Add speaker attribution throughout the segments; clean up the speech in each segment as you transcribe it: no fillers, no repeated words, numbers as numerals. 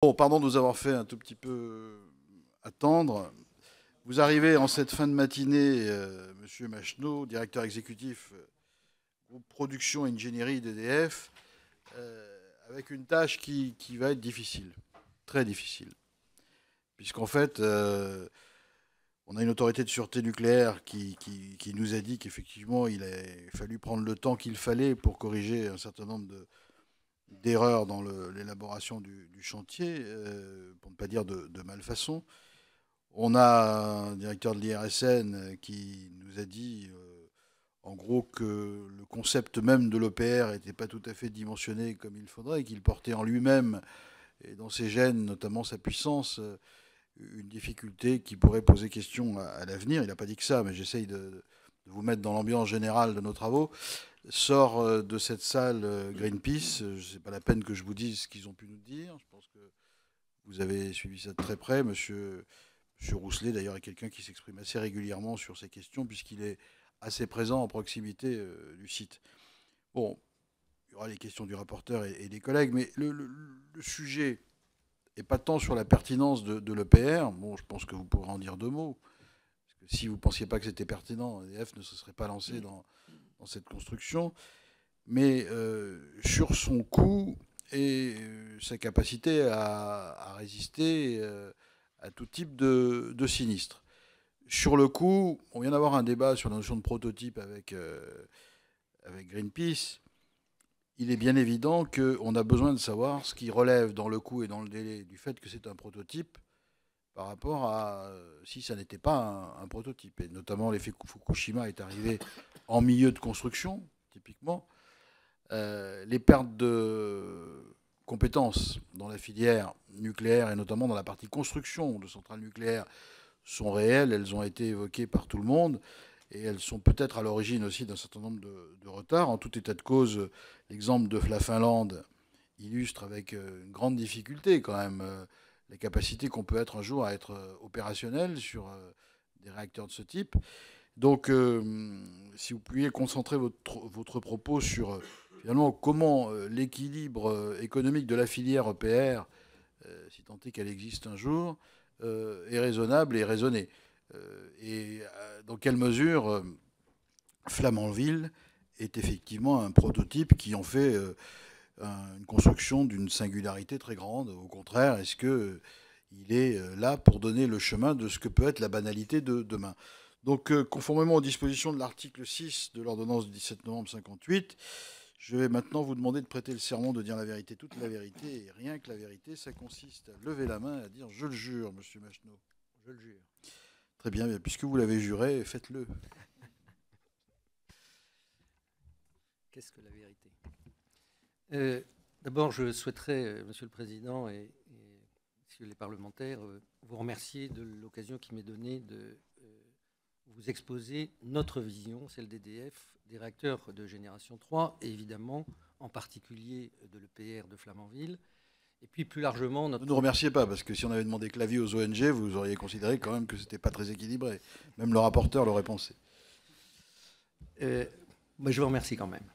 Speaker 1: Bon, pardon de nous avoir fait un tout petit peu attendre. Vous arrivez en cette fin de matinée, Monsieur Macheneau, directeur exécutif groupe production et ingénierie d'EDF, avec une tâche qui va être difficile, très difficile. Puisqu'en fait, on a une autorité de sûreté nucléaire qui nous a dit qu'effectivement, il a fallu prendre le temps qu'il fallait pour corriger un certain nombre d'erreurs dans l'élaboration du chantier, pour ne pas dire de malfaçon. On a un directeur de l'IRSN qui nous a dit, en gros, que le concept même de l'EPR n'était pas tout à fait dimensionné comme il faudrait, et qu'il portait en lui-même et dans ses gènes, notamment sa puissance, une difficulté qui pourrait poser question à l'avenir. Il n'a pas dit que ça, mais j'essaye de vous mettre dans l'ambiance générale de nos travaux. Sort de cette salle Greenpeace. Ce n'est pas la peine que je vous dise ce qu'ils ont pu nous dire. Je pense que vous avez suivi ça de très près. Monsieur Rousselet, d'ailleurs, est quelqu'un qui s'exprime assez régulièrement sur ces questions, puisqu'il est assez présent en proximité du site. Bon, il y aura les questions du rapporteur et des collègues, mais le sujet n'est pas tant sur la pertinence de l'EPR. Bon, je pense que vous pourrez en dire deux mots. Parce que si vous ne pensiez pas que c'était pertinent, EDF ne se serait pas lancé dans cette construction. Mais sur son coût et sa capacité à résister à tout type de sinistre. Sur le coup, on vient d'avoir un débat sur la notion de prototype avec Greenpeace. Il est bien évident qu'on a besoin de savoir ce qui relève dans le coût et dans le délai du fait que c'est un prototype par rapport à si ça n'était pas un prototype. Et notamment, l'effet Fukushima est arrivé en milieu de construction, typiquement. Les pertes de compétences dans la filière nucléaire et notamment dans la partie construction de centrales nucléaires sont réelles, elles ont été évoquées par tout le monde et elles sont peut-être à l'origine aussi d'un certain nombre de retards. En tout état de cause, l'exemple de la Finlande illustre avec une grande difficulté quand même la capacité qu'on peut être un jour à être opérationnel sur des réacteurs de ce type. Donc, si vous pouviez concentrer votre propos sur finalement comment l'équilibre économique de la filière EPR, si tant est qu'elle existe un jour, est raisonnable et raisonné. Et dans quelle mesure Flamanville est effectivement un prototype qui en fait une construction d'une singularité très grande. Au contraire, est-ce qu'il est là pour donner le chemin de ce que peut être la banalité de demain? Donc, conformément aux dispositions de l'article 6 de l'ordonnance du 17 novembre 58, je vais maintenant vous demander de prêter le serment de dire la vérité, toute la vérité, et rien que la vérité. Ça consiste à lever la main et à dire « Je le jure, monsieur Macheneau ».
Speaker 2: Je le jure.
Speaker 1: Très bien, puisque vous l'avez juré, faites-le.
Speaker 2: Qu'est-ce que la vérité? D'abord, je souhaiterais, Monsieur le Président et Messieurs les parlementaires, vous remercier de l'occasion qui m'est donnée de vous exposer notre vision, celle d'EDF, des réacteurs de génération 3, et évidemment, en particulier de l'EPR de Flamanville, et puis plus largement notre...
Speaker 1: Ne nous remerciez pas, parce que si on avait demandé que l'avis aux ONG, vous auriez considéré quand même que ce n'était pas très équilibré. Même le rapporteur l'aurait pensé.
Speaker 2: Mais je vous remercie quand même.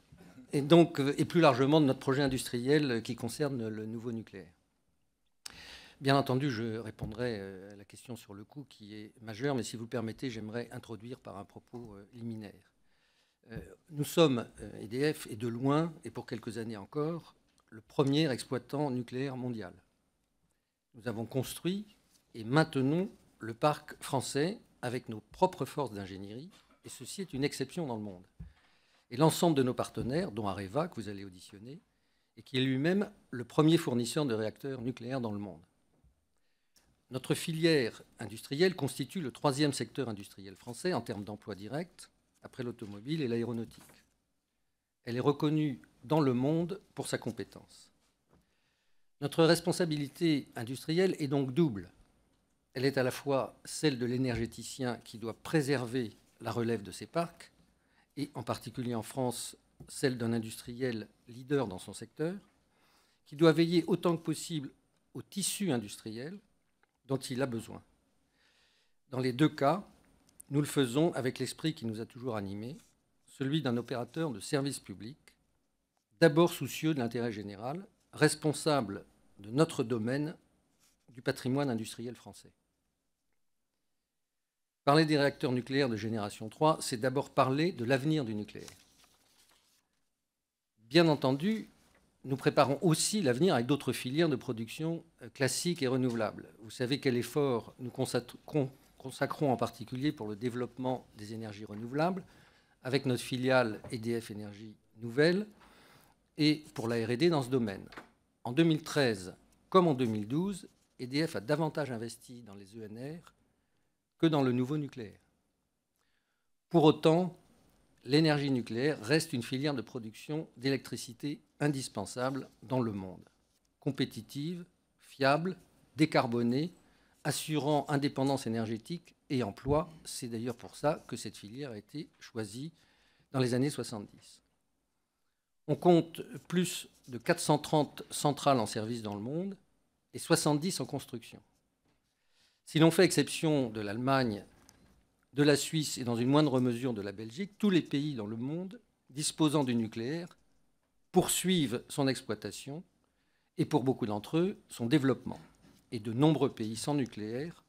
Speaker 2: Et donc, et plus largement de notre projet industriel qui concerne le nouveau nucléaire. Bien entendu, je répondrai à la question sur le coût qui est majeure, mais si vous le permettez, j'aimerais introduire par un propos liminaire. Nous sommes, EDF, et de loin, et pour quelques années encore, le premier exploitant nucléaire mondial. Nous avons construit et maintenons le parc français avec nos propres forces d'ingénierie, et ceci est une exception dans le monde. Et l'ensemble de nos partenaires, dont Areva, que vous allez auditionner, et qui est lui-même le premier fournisseur de réacteurs nucléaires dans le monde. Notre filière industrielle constitue le troisième secteur industriel français en termes d'emplois directs, après l'automobile et l'aéronautique. Elle est reconnue dans le monde pour sa compétence. Notre responsabilité industrielle est donc double. Elle est à la fois celle de l'énergéticien qui doit préserver la relève de ses parcs, et en particulier en France, celle d'un industriel leader dans son secteur, qui doit veiller autant que possible au tissu industriel dont il a besoin. Dans les deux cas, nous le faisons avec l'esprit qui nous a toujours animés, celui d'un opérateur de service public, d'abord soucieux de l'intérêt général, responsable de notre domaine du patrimoine industriel français. Parler des réacteurs nucléaires de génération 3, c'est d'abord parler de l'avenir du nucléaire. Bien entendu, nous préparons aussi l'avenir avec d'autres filières de production classiques et renouvelables. Vous savez quel effort nous consacrons en particulier pour le développement des énergies renouvelables, avec notre filiale EDF Énergie Nouvelle, et pour la R&D dans ce domaine. En 2013, comme en 2012, EDF a davantage investi dans les ENR que dans le nouveau nucléaire. Pour autant, l'énergie nucléaire reste une filière de production d'électricité indispensable dans le monde, compétitive, fiable, décarbonée, assurant indépendance énergétique et emploi. C'est d'ailleurs pour ça que cette filière a été choisie dans les années 70. On compte plus de 430 centrales en service dans le monde et 70 en construction. Si l'on fait exception de l'Allemagne, de la Suisse et dans une moindre mesure de la Belgique, tous les pays dans le monde disposant du nucléaire poursuivent son exploitation et pour beaucoup d'entre eux, son développement. Et de nombreux pays sans nucléaire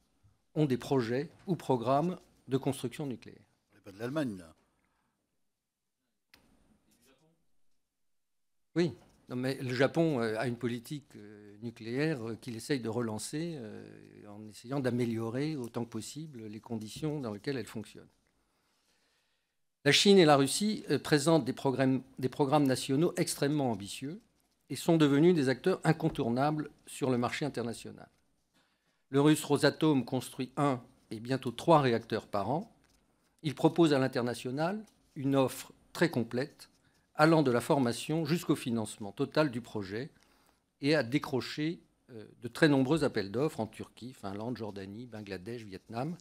Speaker 2: ont des projets ou programmes de construction nucléaire.
Speaker 1: On n'est pas de l'Allemagne, là.
Speaker 2: Oui. Non, mais le Japon a une politique nucléaire qu'il essaye de relancer en essayant d'améliorer autant que possible les conditions dans lesquelles elle fonctionne. La Chine et la Russie présentent des programmes nationaux extrêmement ambitieux et sont devenus des acteurs incontournables sur le marché international. Le Russe Rosatom construit 1 et bientôt 3 réacteurs par an. Il propose à l'international une offre très complète allant de la formation jusqu'au financement total du projet et a décroché de très nombreux appels d'offres en Turquie, Finlande, Jordanie, Bangladesh, Vietnam,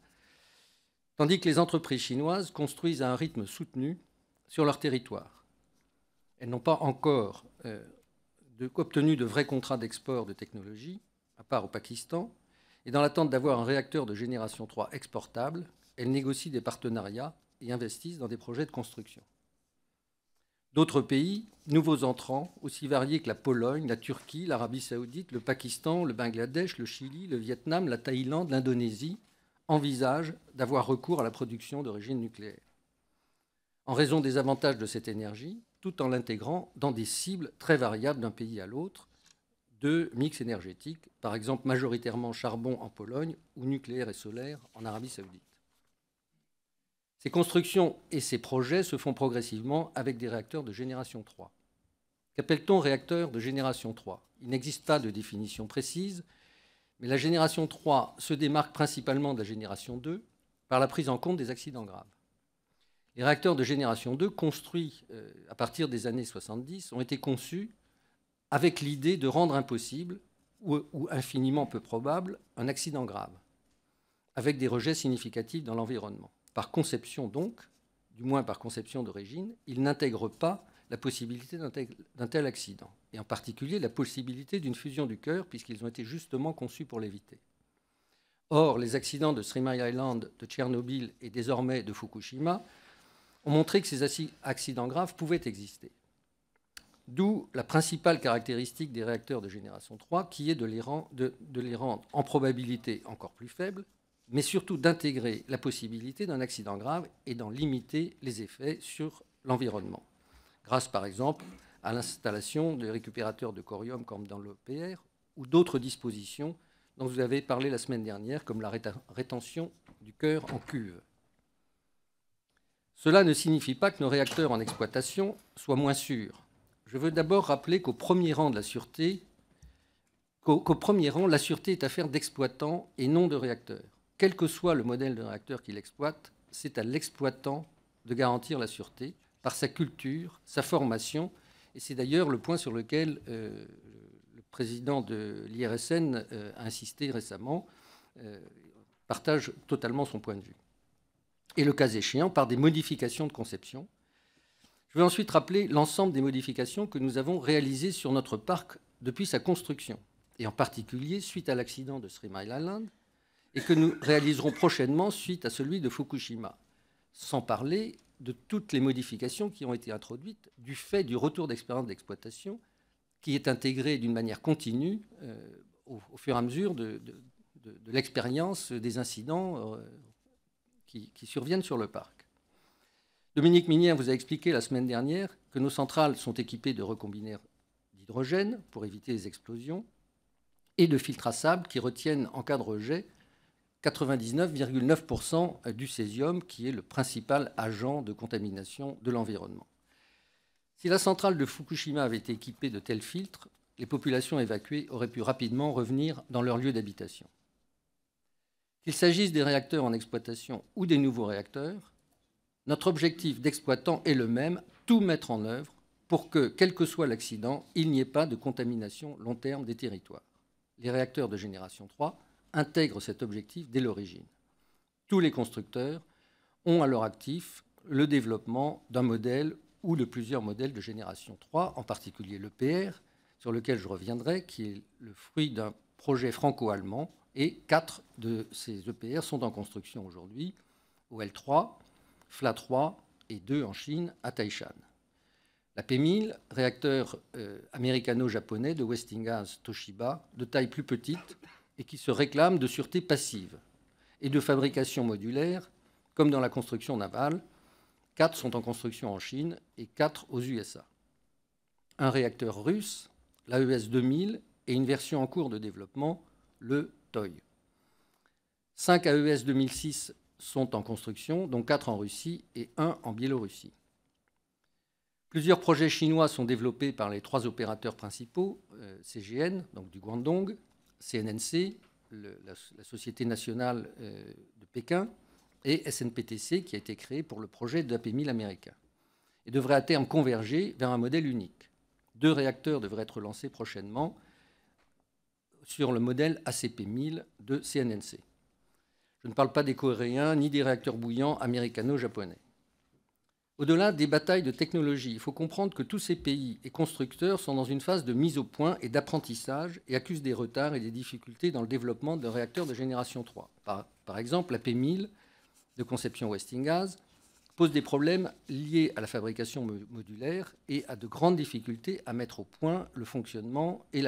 Speaker 2: tandis que les entreprises chinoises construisent à un rythme soutenu sur leur territoire. Elles n'ont pas encore obtenu de vrais contrats d'export de technologie, à part au Pakistan, et dans l'attente d'avoir un réacteur de génération 3 exportable, elles négocient des partenariats et investissent dans des projets de construction. D'autres pays, nouveaux entrants, aussi variés que la Pologne, la Turquie, l'Arabie saoudite, le Pakistan, le Bangladesh, le Chili, le Vietnam, la Thaïlande, l'Indonésie, envisagent d'avoir recours à la production d'origine nucléaire. En raison des avantages de cette énergie, tout en l'intégrant dans des cibles très variables d'un pays à l'autre de mix énergétique, par exemple majoritairement charbon en Pologne ou nucléaire et solaire en Arabie saoudite. Ces constructions et ces projets se font progressivement avec des réacteurs de génération 3. Qu'appelle-t-on réacteur de génération 3 ? Il n'existe pas de définition précise, mais la génération 3 se démarque principalement de la génération 2 par la prise en compte des accidents graves. Les réacteurs de génération 2, construits à partir des années 70, ont été conçus avec l'idée de rendre impossible, ou infiniment peu probable, un accident grave, avec des rejets significatifs dans l'environnement. Par conception donc, du moins par conception d'origine, ils n'intègrent pas la possibilité d'un tel accident, et en particulier la possibilité d'une fusion du cœur, puisqu'ils ont été justement conçus pour l'éviter. Or, les accidents de Three Mile Island, de Tchernobyl et désormais de Fukushima ont montré que ces accidents graves pouvaient exister. D'où la principale caractéristique des réacteurs de génération 3, qui est de les rendre en probabilité encore plus faibles, mais surtout d'intégrer la possibilité d'un accident grave et d'en limiter les effets sur l'environnement, grâce par exemple à l'installation de récupérateurs de corium comme dans l'EPR ou d'autres dispositions dont vous avez parlé la semaine dernière, comme la rétention du cœur en cuve. Cela ne signifie pas que nos réacteurs en exploitation soient moins sûrs. Je veux d'abord rappeler qu'au premier rang, la sûreté est affaire d'exploitant et non de réacteur. Quel que soit le modèle de réacteur qu'il exploite, c'est à l'exploitant de garantir la sûreté par sa culture, sa formation. Et c'est d'ailleurs le point sur lequel le président de l'IRSN a insisté récemment, partage totalement son point de vue. Et le cas échéant, par des modifications de conception. Je vais ensuite rappeler l'ensemble des modifications que nous avons réalisées sur notre parc depuis sa construction, et en particulier suite à l'accident de Three Mile Island, et que nous réaliserons prochainement suite à celui de Fukushima, sans parler de toutes les modifications qui ont été introduites du fait du retour d'expérience d'exploitation qui est intégré d'une manière continue au fur et à mesure de l'expérience des incidents qui surviennent sur le parc. Dominique Minière vous a expliqué la semaine dernière que nos centrales sont équipées de recombinaires d'hydrogène pour éviter les explosions et de filtres à sable qui retiennent en cas de rejet 99,9% du césium, qui est le principal agent de contamination de l'environnement. Si la centrale de Fukushima avait été équipée de tels filtres, les populations évacuées auraient pu rapidement revenir dans leur lieu d'habitation. Qu'il s'agisse des réacteurs en exploitation ou des nouveaux réacteurs, notre objectif d'exploitant est le même, tout mettre en œuvre pour que, quel que soit l'accident, il n'y ait pas de contamination long terme des territoires. Les réacteurs de génération 3 intègrent cet objectif dès l'origine. Tous les constructeurs ont à leur actif le développement d'un modèle ou de plusieurs modèles de génération 3, en particulier l'EPR, sur lequel je reviendrai, qui est le fruit d'un projet franco-allemand, et 4 de ces EPR sont en construction aujourd'hui, OL3, FLA3 et 2 en Chine, à Taishan. La P1000, réacteur américano-japonais de Westinghouse Toshiba, de taille plus petite et qui se réclame de sûreté passive et de fabrication modulaire, comme dans la construction navale. 4 sont en construction en Chine et 4 aux USA. Un réacteur russe, l'AES 2000, et une version en cours de développement, le TOI. 5 AES 2006 sont en construction, dont 4 en Russie et 1 en Biélorussie. Plusieurs projets chinois sont développés par les 3 opérateurs principaux, CGN, donc du Guangdong, CNNC, la Société nationale de Pékin, et SNPTC, qui a été créé pour le projet de l'AP1000 américain, et devrait à terme converger vers un modèle unique. 2 réacteurs devraient être lancés prochainement sur le modèle ACP1000 de CNNC. Je ne parle pas des Coréens ni des réacteurs bouillants américano-japonais. Au-delà des batailles de technologie, il faut comprendre que tous ces pays et constructeurs sont dans une phase de mise au point et d'apprentissage et accusent des retards et des difficultés dans le développement de réacteurs de génération 3. Par exemple, la P1000 de conception Westinghouse pose des problèmes liés à la fabrication modulaire et à de grandes difficultés à mettre au point le fonctionnement et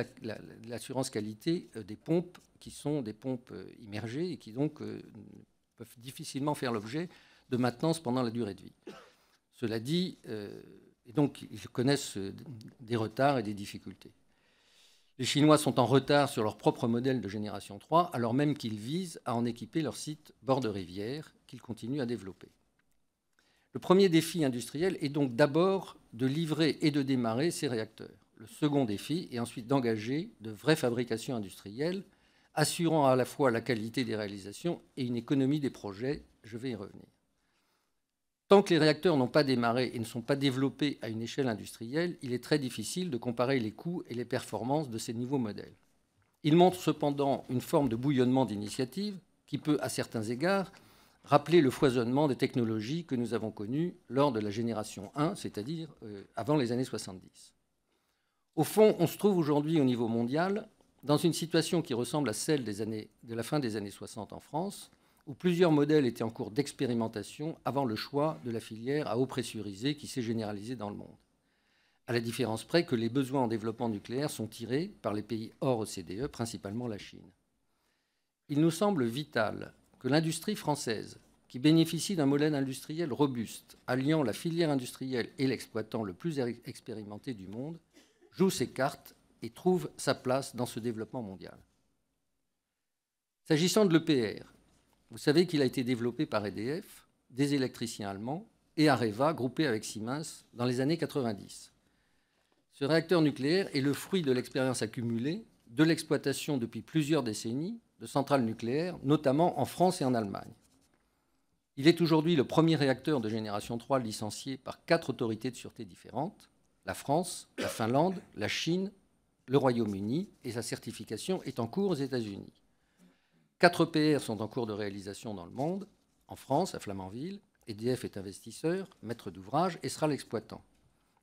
Speaker 2: l'assurance qualité des pompes qui sont des pompes immergées et qui donc peuvent difficilement faire l'objet de maintenance pendant la durée de vie. Cela dit, et donc ils connaissent des retards et des difficultés. Les Chinois sont en retard sur leur propre modèle de génération 3, alors même qu'ils visent à en équiper leur site bord de rivière, qu'ils continuent à développer. Le premier défi industriel est donc d'abord de livrer et de démarrer ces réacteurs. Le second défi est ensuite d'engager de vraies fabrications industrielles, assurant à la fois la qualité des réalisations et une économie des projets. Je vais y revenir. Tant que les réacteurs n'ont pas démarré et ne sont pas développés à une échelle industrielle, il est très difficile de comparer les coûts et les performances de ces nouveaux modèles. Ils montrent cependant une forme de bouillonnement d'initiatives qui peut, à certains égards, rappeler le foisonnement des technologies que nous avons connues lors de la génération 1, c'est-à-dire avant les années 70. Au fond, on se trouve aujourd'hui au niveau mondial dans une situation qui ressemble à celle de la fin des années 60 en France, où plusieurs modèles étaient en cours d'expérimentation avant le choix de la filière à eau pressurisée qui s'est généralisée dans le monde. À la différence près que les besoins en développement nucléaire sont tirés par les pays hors OCDE, principalement la Chine. Il nous semble vital que l'industrie française, qui bénéficie d'un modèle industriel robuste, alliant la filière industrielle et l'exploitant le plus expérimenté du monde, joue ses cartes et trouve sa place dans ce développement mondial. S'agissant de l'EPR, vous savez qu'il a été développé par EDF, des électriciens allemands et Areva, groupé avec Siemens, dans les années 90. Ce réacteur nucléaire est le fruit de l'expérience accumulée, de l'exploitation depuis plusieurs décennies de centrales nucléaires, notamment en France et en Allemagne. Il est aujourd'hui le premier réacteur de génération 3 licencié par 4 autorités de sûreté différentes, la France, la Finlande, la Chine, le Royaume-Uni, et sa certification est en cours aux États-Unis. 4 EPR sont en cours de réalisation dans le monde. En France, à Flamanville, EDF est investisseur, maître d'ouvrage et sera l'exploitant.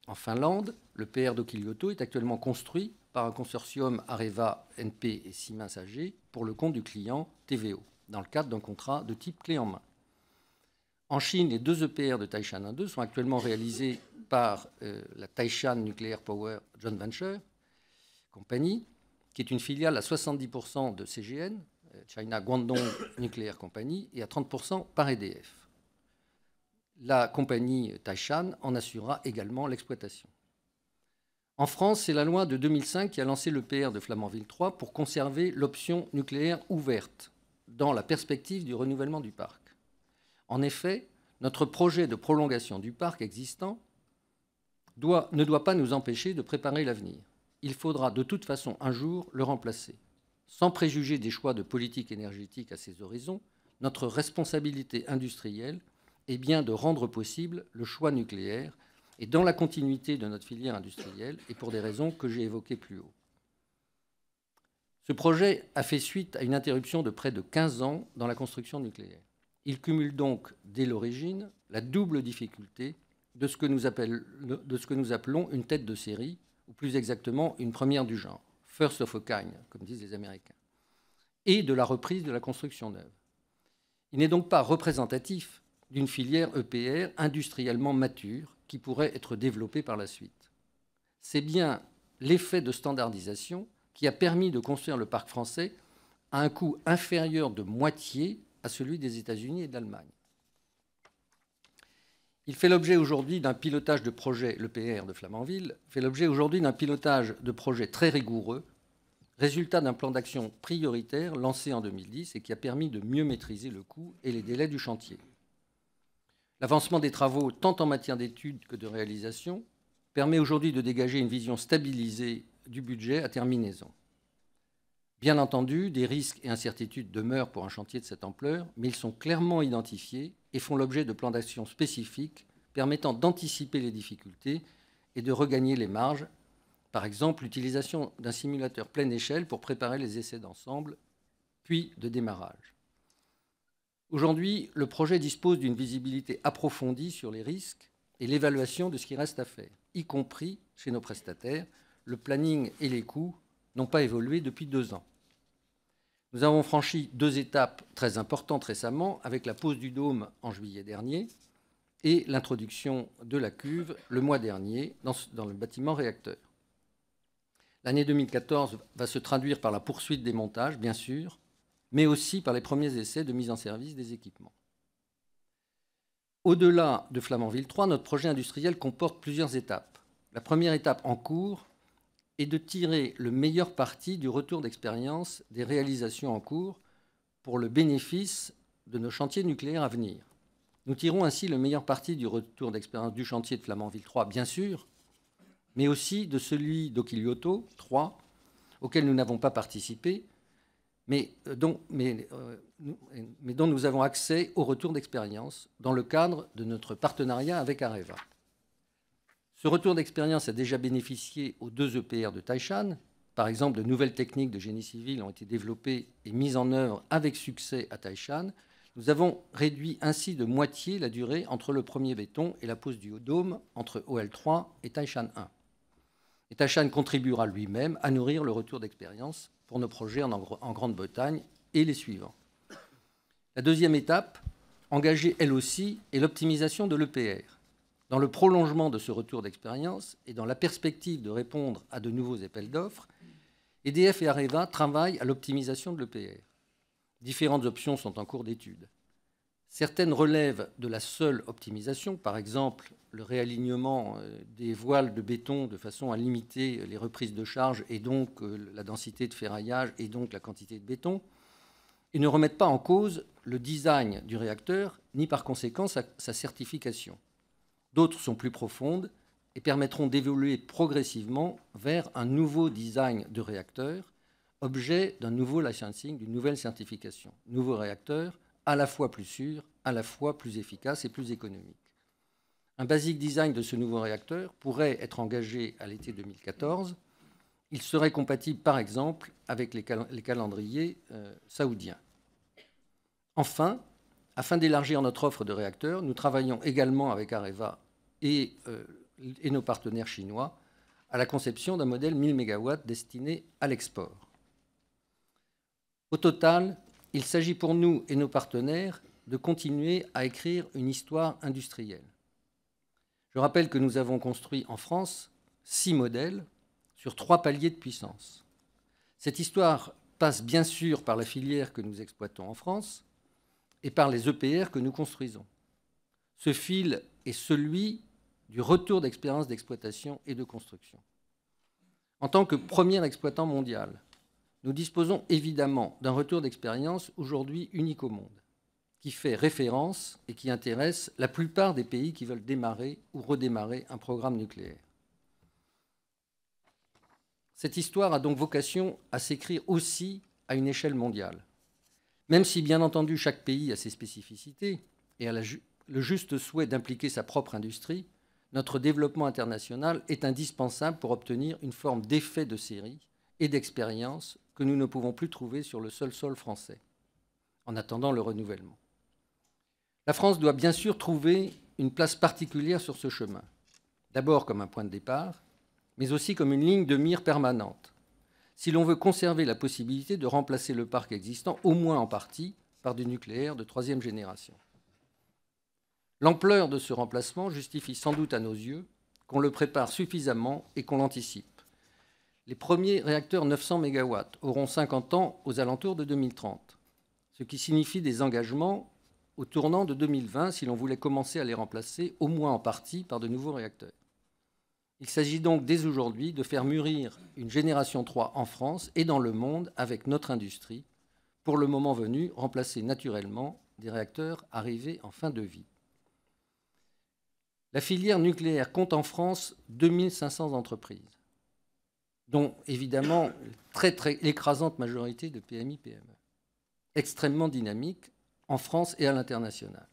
Speaker 2: En Finlande, le PR d'Okilioto est actuellement construit par un consortium Areva, NP et Siemens AG pour le compte du client TVO, dans le cadre d'un contrat de type clé en main. En Chine, les 2 EPR de Taishan 1-2 sont actuellement réalisés par la Taishan Nuclear Power Joint Venture Company qui est une filiale à 70% de CGN, China Guangdong Nuclear Company, et à 30% par EDF. La compagnie Taishan en assurera également l'exploitation. En France, c'est la loi de 2005 qui a lancé l'EPR de Flamanville 3 pour conserver l'option nucléaire ouverte dans la perspective du renouvellement du parc. En effet, notre projet de prolongation du parc existant ne doit pas nous empêcher de préparer l'avenir. Il faudra de toute façon un jour le remplacer. Sans préjuger des choix de politique énergétique à ces horizons, notre responsabilité industrielle est bien de rendre possible le choix nucléaire et dans la continuité de notre filière industrielle et pour des raisons que j'ai évoquées plus haut. Ce projet a fait suite à une interruption de près de 15 ans dans la construction nucléaire. Il cumule donc, dès l'origine, la double difficulté de ce que nous appelons une tête de série, ou plus exactement une première du genre, first of a kind, comme disent les Américains, et de la reprise de la construction neuve. Il n'est donc pas représentatif d'une filière EPR industriellement mature qui pourrait être développée par la suite. C'est bien l'effet de standardisation qui a permis de construire le parc français à un coût inférieur de moitié à celui des États-Unis et de l'Allemagne. Il fait l'objet aujourd'hui d'un pilotage de projet, l'EPR de Flamanville, fait l'objet aujourd'hui d'un pilotage de projet très rigoureux, résultat d'un plan d'action prioritaire lancé en 2010 et qui a permis de mieux maîtriser le coût et les délais du chantier. L'avancement des travaux, tant en matière d'études que de réalisation, permet aujourd'hui de dégager une vision stabilisée du budget à terminaison. Bien entendu, des risques et incertitudes demeurent pour un chantier de cette ampleur, mais ils sont clairement identifiés et font l'objet de plans d'action spécifiques permettant d'anticiper les difficultés et de regagner les marges. Par exemple, l'utilisation d'un simulateur pleine échelle pour préparer les essais d'ensemble, puis de démarrage. Aujourd'hui, le projet dispose d'une visibilité approfondie sur les risques et l'évaluation de ce qui reste à faire, y compris chez nos prestataires. Le planning et les coûts n'ont pas évolué depuis 2 ans. Nous avons franchi 2 étapes très importantes récemment avec la pose du dôme en juillet dernier et l'introduction de la cuve le mois dernier dans le bâtiment réacteur. L'année 2014 va se traduire par la poursuite des montages, bien sûr, mais aussi par les premiers essais de mise en service des équipements. Au-delà de Flamanville 3, notre projet industriel comporte plusieurs étapes. La première étape en cours est de tirer le meilleur parti du retour d'expérience des réalisations en cours pour le bénéfice de nos chantiers nucléaires à venir. Nous tirons ainsi le meilleur parti du retour d'expérience du chantier de Flamanville 3, bien sûr, mais aussi de celui d'Okilioto 3, auquel nous n'avons pas participé, mais dont nous avons accès au retour d'expérience dans le cadre de notre partenariat avec Areva. Ce retour d'expérience a déjà bénéficié aux 2 EPR de Taishan. Par exemple, de nouvelles techniques de génie civil ont été développées et mises en œuvre avec succès à Taishan. Nous avons réduit ainsi de moitié la durée entre le premier béton et la pose du dôme entre OL3 et Taishan 1. Et Taishan contribuera lui-même à nourrir le retour d'expérience pour nos projets en Grande-Bretagne et les suivants. La deuxième étape, engagée elle aussi, est l'optimisation de l'EPR. Dans le prolongement de ce retour d'expérience et dans la perspective de répondre à de nouveaux appels d'offres, EDF et Areva travaillent à l'optimisation de l'EPR. Différentes options sont en cours d'étude. Certaines relèvent de la seule optimisation, par exemple le réalignement des voiles de béton de façon à limiter les reprises de charge et donc la densité de ferraillage et donc la quantité de béton, et ne remettent pas en cause le design du réacteur ni par conséquent sa certification. D'autres sont plus profondes et permettront d'évoluer progressivement vers un nouveau design de réacteur, objet d'un nouveau licensing, d'une nouvelle certification. Nouveau réacteur, à la fois plus sûr, à la fois plus efficace et plus économique. Un basic design de ce nouveau réacteur pourrait être engagé à l'été 2014. Il serait compatible, par exemple, avec les calendriers saoudiens. Enfin, afin d'élargir notre offre de réacteurs, nous travaillons également avec Areva et nos partenaires chinois à la conception d'un modèle 1000 MW destiné à l'export. Au total, il s'agit pour nous et nos partenaires de continuer à écrire une histoire industrielle. Je rappelle que nous avons construit en France 6 modèles sur 3 paliers de puissance. Cette histoire passe bien sûr par la filière que nous exploitons en France et par les EPR que nous construisons. Ce fil est celui du retour d'expérience d'exploitation et de construction. En tant que premier exploitant mondial, nous disposons évidemment d'un retour d'expérience aujourd'hui unique au monde, qui fait référence et qui intéresse la plupart des pays qui veulent démarrer ou redémarrer un programme nucléaire. Cette histoire a donc vocation à s'écrire aussi à une échelle mondiale, même si bien entendu chaque pays a ses spécificités et a le juste souhait d'impliquer sa propre industrie. Notre développement international est indispensable pour obtenir une forme d'effet de série et d'expérience que nous ne pouvons plus trouver sur le seul sol français, en attendant le renouvellement. La France doit bien sûr trouver une place particulière sur ce chemin, d'abord comme un point de départ, mais aussi comme une ligne de mire permanente, si l'on veut conserver la possibilité de remplacer le parc existant, au moins en partie, par du nucléaire de troisième génération. L'ampleur de ce remplacement justifie sans doute à nos yeux qu'on le prépare suffisamment et qu'on l'anticipe. Les premiers réacteurs 900 MW auront 50 ans aux alentours de 2030, ce qui signifie des engagements au tournant de 2020 si l'on voulait commencer à les remplacer, au moins en partie, par de nouveaux réacteurs. Il s'agit donc dès aujourd'hui de faire mûrir une génération 3 en France et dans le monde avec notre industrie, pour le moment venu, remplacer naturellement des réacteurs arrivés en fin de vie. La filière nucléaire compte en France 2500 entreprises, dont évidemment l'écrasante majorité de PMI-PME, extrêmement dynamiques en France et à l'international.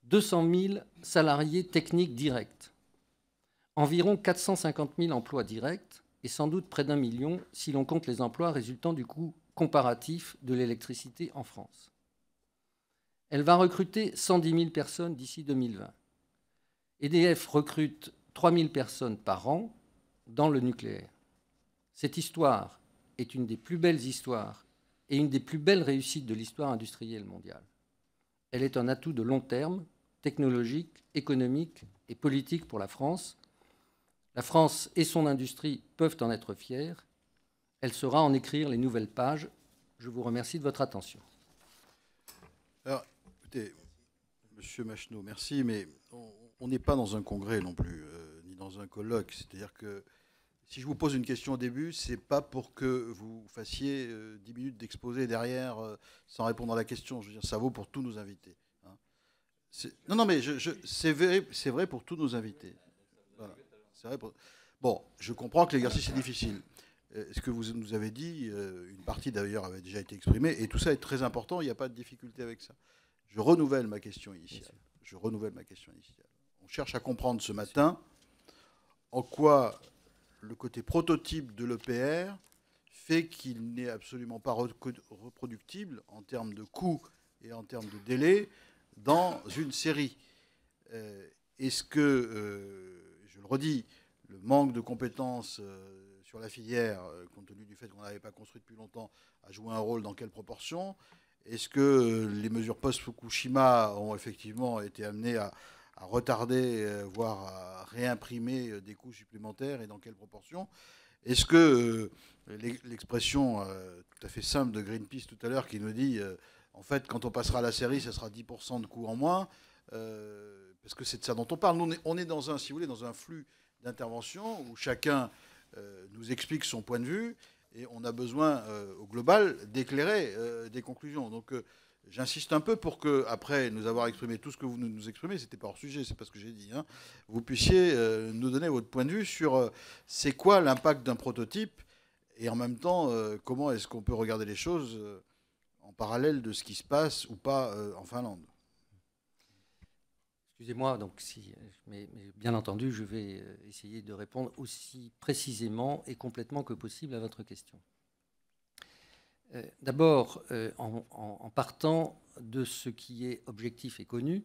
Speaker 2: 200 000 salariés techniques directs, environ 450 000 emplois directs et sans doute près d'1 million si l'on compte les emplois résultant du coût comparatif de l'électricité en France. Elle va recruter 110 000 personnes d'ici 2020. EDF recrute 3 000 personnes par an dans le nucléaire. Cette histoire est une des plus belles histoires et une des plus belles réussites de l'histoire industrielle mondiale. Elle est un atout de long terme, technologique, économique et politique pour la France. La France et son industrie peuvent en être fiers. Elle saura en écrire les nouvelles pages. Je vous remercie de votre attention.
Speaker 1: Alors, écoutez, Monsieur Macheneau, merci, mais on n'est pas dans un congrès non plus, ni dans un colloque. C'est-à-dire que si je vous pose une question au début, c'est pas pour que vous fassiez 10 minutes d'exposé derrière sans répondre à la question. Je veux dire, ça vaut pour tous nos invités. Hein. Non, mais c'est vrai pour tous nos invités. Voilà. Vrai pour... Bon, je comprends que l'exercice est difficile. Ce que vous nous avez dit, une partie d'ailleurs avait déjà été exprimée, et tout ça est très important, il n'y a pas de difficulté avec ça. Je renouvelle ma question initiale. On cherche à comprendre ce matin en quoi le côté prototype de l'EPR fait qu'il n'est absolument pas reproductible en termes de coût et en termes de délai dans une série. Est-ce que, je le redis, le manque de compétences sur la filière, compte tenu du fait qu'on n'avait pas construit depuis longtemps, a joué un rôle dans quelle proportion? Est-ce que les mesures post-Fukushima ont effectivement été amenées à retarder, voire à réimprimer des coûts supplémentaires, et dans quelle proportion? Est-ce que l'expression tout à fait simple de Greenpeace tout à l'heure qui nous dit en fait quand on passera à la série, ça sera 10% de coûts en moins, parce que c'est de ça dont on parle. Nous, on est dans un, si vous voulez, dans un flux d'intervention où chacun nous explique son point de vue et on a besoin au global d'éclairer des conclusions. Donc j'insiste un peu pour que, après nous avoir exprimé tout ce que vous nous exprimez, c'était pas hors sujet, c'est pas ce que j'ai dit, hein, vous puissiez nous donner votre point de vue sur c'est quoi l'impact d'un prototype et en même temps comment est-ce qu'on peut regarder les choses en parallèle de ce qui se passe ou pas en Finlande.
Speaker 2: Excusez-moi, donc mais bien entendu, je vais essayer de répondre aussi précisément et complètement que possible à votre question. D'abord, en partant de ce qui est objectif et connu,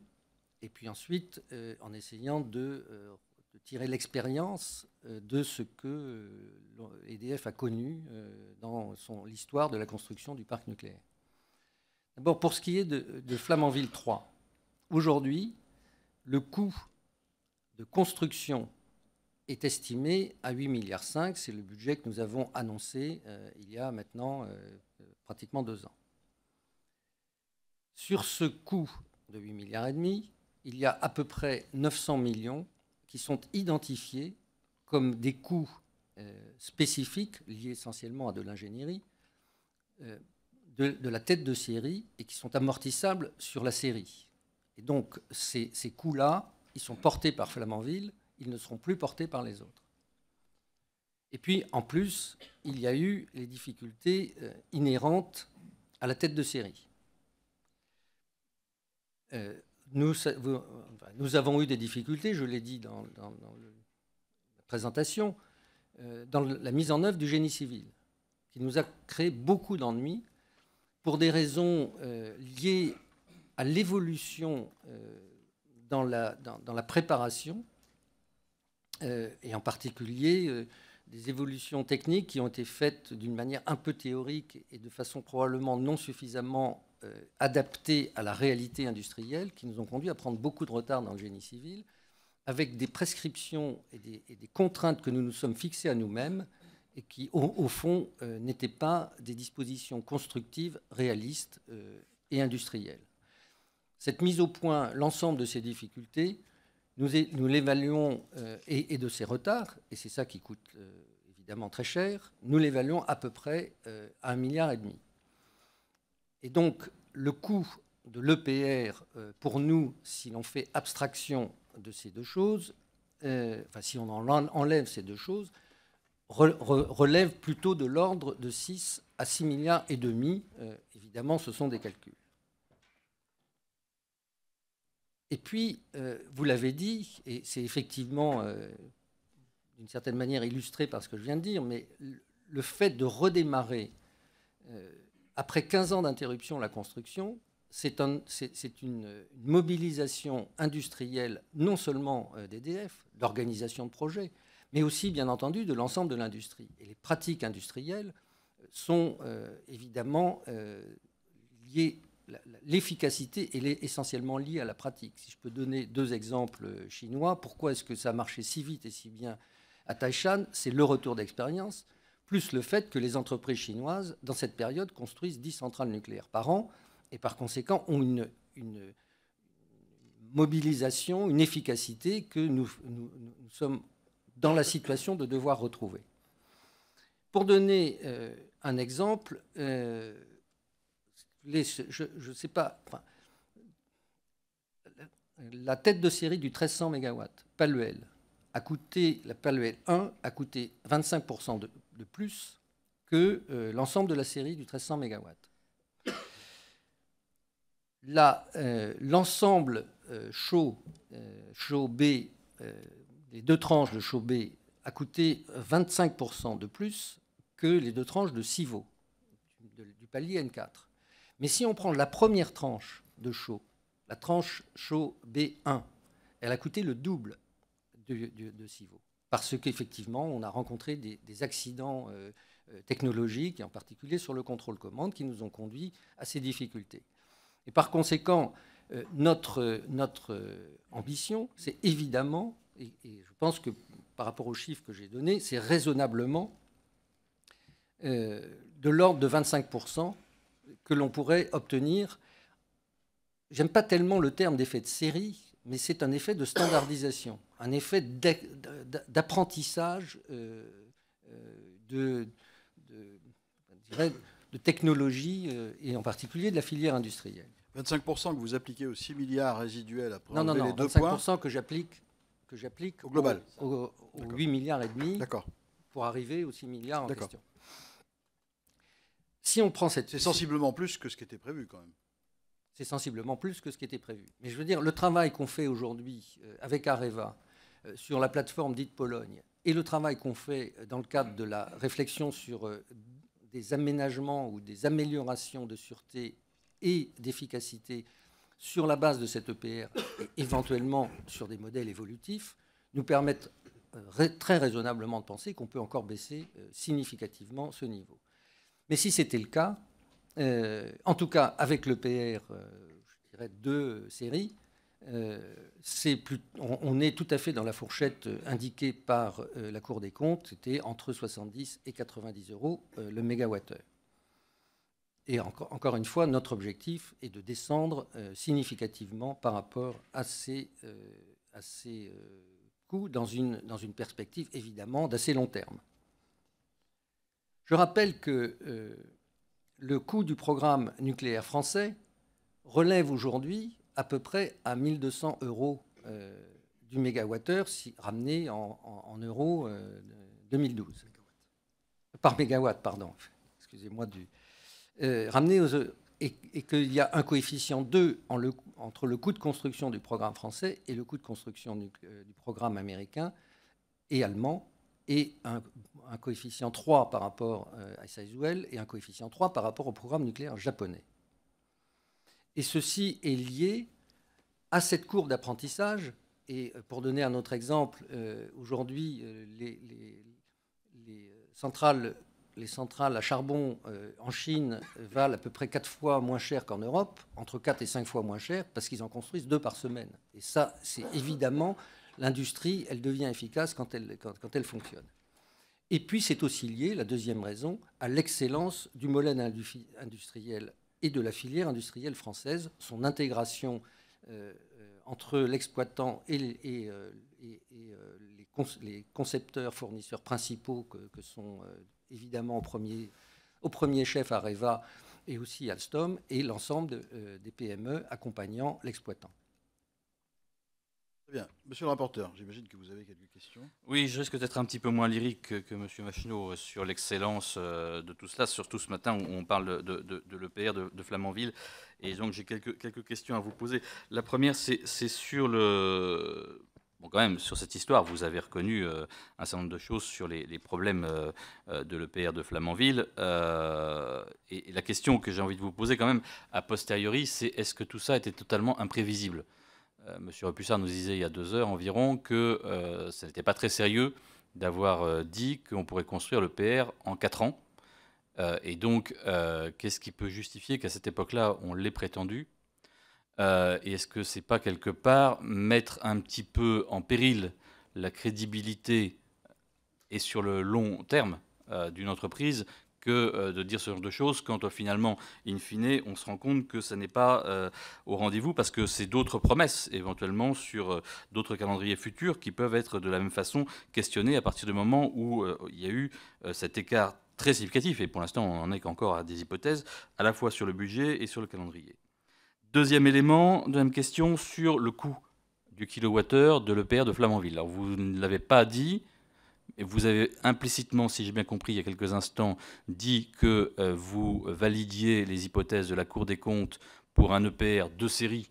Speaker 2: et puis ensuite en essayant de tirer l'expérience de ce que EDF a connu dans l'histoire de la construction du parc nucléaire. D'abord, pour ce qui est de Flamanville 3, aujourd'hui, le coût de construction est estimé à 8,5 milliards. C'est le budget que nous avons annoncé il y a maintenant pratiquement 2 ans. Sur ce coût de 8,5 milliards, il y a à peu près 900 millions qui sont identifiés comme des coûts spécifiques liés essentiellement à de l'ingénierie de la tête de série et qui sont amortissables sur la série. Et donc ces coûts-là, ils sont portés par Flamanville, ils ne seront plus portés par les autres. Et puis en plus, il y a eu les difficultés inhérentes à la tête de série. Nous avons eu des difficultés, je l'ai dit dans la présentation, dans la mise en œuvre du génie civil, qui nous a créé beaucoup d'ennuis pour des raisons liées à l'évolution dans la préparation, et en particulier des évolutions techniques qui ont été faites d'une manière un peu théorique et de façon probablement non suffisamment adaptées à la réalité industrielle, qui nous ont conduit à prendre beaucoup de retard dans le génie civil, avec des prescriptions et des contraintes que nous nous sommes fixées à nous-mêmes et qui, au fond, n'étaient pas des dispositions constructives, réalistes et industrielles. Cette mise au point, l'ensemble de ces difficultés, nous l'évaluons, et de ces retards, et c'est ça qui coûte évidemment très cher, nous l'évaluons à peu près à 1,5 milliard. Et donc, le coût de l'EPR, pour nous, si l'on fait abstraction de ces deux choses, si on enlève ces deux choses, relève plutôt de l'ordre de 6 à 6 milliards et demi. Évidemment, ce sont des calculs. Et puis, vous l'avez dit, et c'est effectivement, d'une certaine manière, illustré par ce que je viens de dire, mais le fait de redémarrer après 15 ans d'interruption la construction, c'est une mobilisation industrielle, non seulement d'EDF, d'organisation de projets, mais aussi, bien entendu, de l'ensemble de l'industrie. Et les pratiques industrielles sont évidemment liées, l'efficacité est essentiellement liée à la pratique. Si je peux donner 2 exemples chinois, pourquoi est-ce que ça a marché si vite et si bien à Taishan? C'est le retour d'expérience, plus le fait que les entreprises chinoises, dans cette période, construisent 10 centrales nucléaires par an, et par conséquent ont une mobilisation, une efficacité que nous sommes dans la situation de devoir retrouver. Pour donner un exemple, je ne sais pas, la tête de série du 1300 MW, Paluel, la Paluel 1 a coûté 25% de plus que l'ensemble de la série du 1300 MW. L'ensemble chaud B, les 2 tranches de chaud B, a coûté 25% de plus que les 2 tranches de Civaux, du palier N4. Mais si on prend la première tranche de chaud, la tranche chaud B1, elle a coûté le double de Civaux. Parce qu'effectivement, on a rencontré des accidents technologiques, et en particulier sur le contrôle-commande, qui nous ont conduit à ces difficultés. Et par conséquent, notre ambition, c'est évidemment, et je pense que par rapport aux chiffres que j'ai donnés, c'est raisonnablement de l'ordre de 25% que l'on pourrait obtenir. J'aime pas tellement le terme d'effet de série, mais c'est un effet de standardisation, un effet d'apprentissage de technologie, et en particulier de la filière industrielle.
Speaker 1: 25% que vous appliquez aux 6 milliards résiduels après
Speaker 2: non,
Speaker 1: les 2
Speaker 2: 25%
Speaker 1: points
Speaker 2: que j'applique
Speaker 1: au global,
Speaker 2: aux 8 milliards et demi, pour arriver aux 6 milliards en question. Si on prend cette...
Speaker 1: C'est sensiblement plus que ce qui était prévu quand même.
Speaker 2: C'est sensiblement plus que ce qui était prévu. Mais je veux dire, le travail qu'on fait aujourd'hui avec Areva sur la plateforme dite Pologne, et le travail qu'on fait dans le cadre de la réflexion sur des aménagements ou des améliorations de sûreté et d'efficacité sur la base de cette EPR, et éventuellement sur des modèles évolutifs, nous permettent très raisonnablement de penser qu'on peut encore baisser significativement ce niveau. Mais si c'était le cas, en tout cas avec l'EPR, je dirais 2 séries, on est tout à fait dans la fourchette indiquée par la Cour des comptes, c'était entre 70 et 90 euros le mégawattheure. Et encore une fois, notre objectif est de descendre significativement par rapport à ces coûts dans une perspective évidemment d'assez long terme. Je rappelle que le coût du programme nucléaire français relève aujourd'hui à peu près à 1 200 euros du mégawattheure, ramené en euros 2012. Par mégawatt, pardon. Excusez-moi ramené et qu'il y a un coefficient 2 entre le coût de construction du programme français et le coût de construction du programme américain et allemand, et un coefficient 3 par rapport à Sizewell et un coefficient 3 par rapport au programme nucléaire japonais. Et ceci est lié à cette courbe d'apprentissage. Et pour donner un autre exemple, aujourd'hui, les centrales à charbon en Chine valent à peu près 4 fois moins cher qu'en Europe, entre 4 et 5 fois moins cher, parce qu'ils en construisent 2 par semaine. Et ça, c'est évidemment, l'industrie, elle devient efficace quand elle fonctionne. Et puis, c'est aussi lié, la deuxième raison, à l'excellence du modèle industriel et de la filière industrielle française, son intégration entre l'exploitant et les concepteurs, fournisseurs principaux que sont évidemment au premier chef Areva et aussi Alstom, et l'ensemble des PME accompagnant l'exploitant.
Speaker 1: Très bien. Monsieur le rapporteur, j'imagine que vous avez quelques questions.
Speaker 3: Oui, je risque d'être un petit peu moins lyrique que M. Macheneau sur l'excellence de tout cela, surtout ce matin où on parle de l'EPR de Flamanville. Et donc j'ai quelques questions à vous poser. La première, c'est sur le... Bon, quand même, sur cette histoire, vous avez reconnu un certain nombre de choses sur les problèmes de l'EPR de Flamanville. Et la question que j'ai envie de vous poser quand même, a posteriori, c'est est-ce que tout ça était totalement imprévisible ? Monsieur Repussard nous disait il y a 2 heures environ que ça n'était pas très sérieux d'avoir dit qu'on pourrait construire l'EPR en 4 ans. Et donc, qu'est-ce qui peut justifier qu'à cette époque-là, on l'ait prétendu ? Et est-ce que c'est pas quelque part mettre un petit peu en péril la crédibilité et sur le long terme d'une entreprise que de dire ce genre de choses quand finalement, in fine, on se rend compte que ça n'est pas au rendez-vous parce que c'est d'autres promesses éventuellement sur d'autres calendriers futurs qui peuvent être de la même façon questionnés à partir du moment où il y a eu cet écart très significatif, et pour l'instant on n'en est qu'encore à des hypothèses, à la fois sur le budget et sur le calendrier. Deuxième élément, deuxième question sur le coût du kilowattheure de l'EPR de Flamanville. Alors vous ne l'avez pas dit, et vous avez implicitement, si j'ai bien compris il y a quelques instants, dit que vous validiez les hypothèses de la Cour des comptes pour un EPR de série,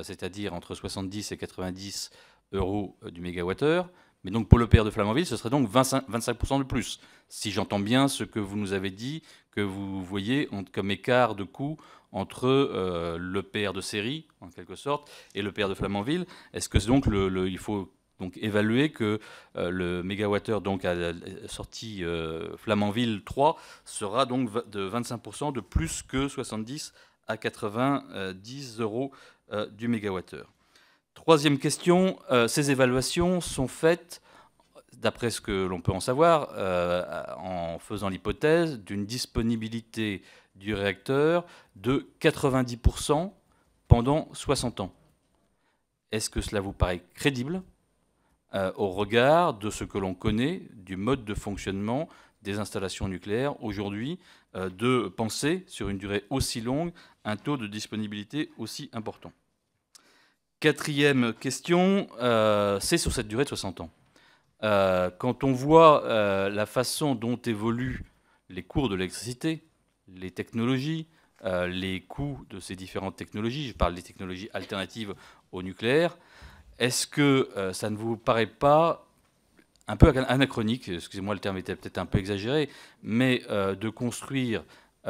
Speaker 3: c'est-à-dire entre 70 et 90 euros du mégawattheure. Mais donc pour l'EPR de Flamanville, ce serait donc 25% de plus. Si j'entends bien ce que vous nous avez dit, que vous voyez comme écart de coût entre l'EPR de série, en quelque sorte, et l'EPR de Flamanville. Est-ce que donc il faut donc évaluer que le mégawattheure donc à la sortie Flamanville 3 sera donc de 25% de plus que 70 à 90 euros du mégawattheure. Troisième question, ces évaluations sont faites, d'après ce que l'on peut en savoir, en faisant l'hypothèse d'une disponibilité du réacteur de 90% pendant 60 ans. Est-ce que cela vous paraît crédible au regard de ce que l'on connaît du mode de fonctionnement des installations nucléaires aujourd'hui, de penser sur une durée aussi longue un taux de disponibilité aussi important? Quatrième question, c'est sur cette durée de 60 ans. Quand on voit la façon dont évoluent les cours de l'électricité, les technologies, les coûts de ces différentes technologies, je parle des technologies alternatives au nucléaire, est-ce que ça ne vous paraît pas un peu anachronique, excusez-moi le terme était peut-être un peu exagéré, mais de construire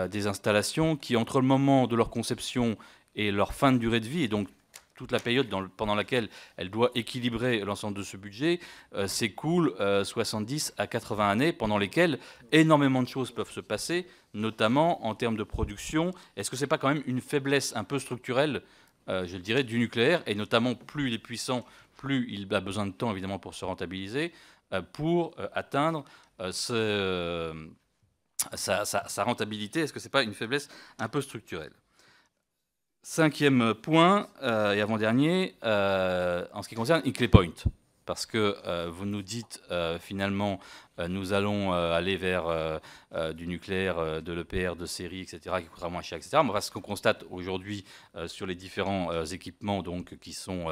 Speaker 3: des installations qui, entre le moment de leur conception et leur fin de durée de vie, et donc toute la période pendant laquelle elle doit équilibrer l'ensemble de ce budget, s'écoule 70 à 80 années, pendant lesquelles énormément de choses peuvent se passer, notamment en termes de production. Est-ce que ce n'est pas quand même une faiblesse un peu structurelle je le dirais, du nucléaire, et notamment plus il est puissant, plus il a besoin de temps évidemment pour se rentabiliser, pour atteindre sa rentabilité. Est-ce que ce n'est pas une faiblesse un peu structurelle? Cinquième point, et avant-dernier, en ce qui concerne Hinkley Point. Parce que vous nous dites finalement, nous allons aller vers du nucléaire, de l'EPR de série, etc., qui coûtera moins cher, etc. Mais ce qu'on constate aujourd'hui sur les différents équipements donc, qui sont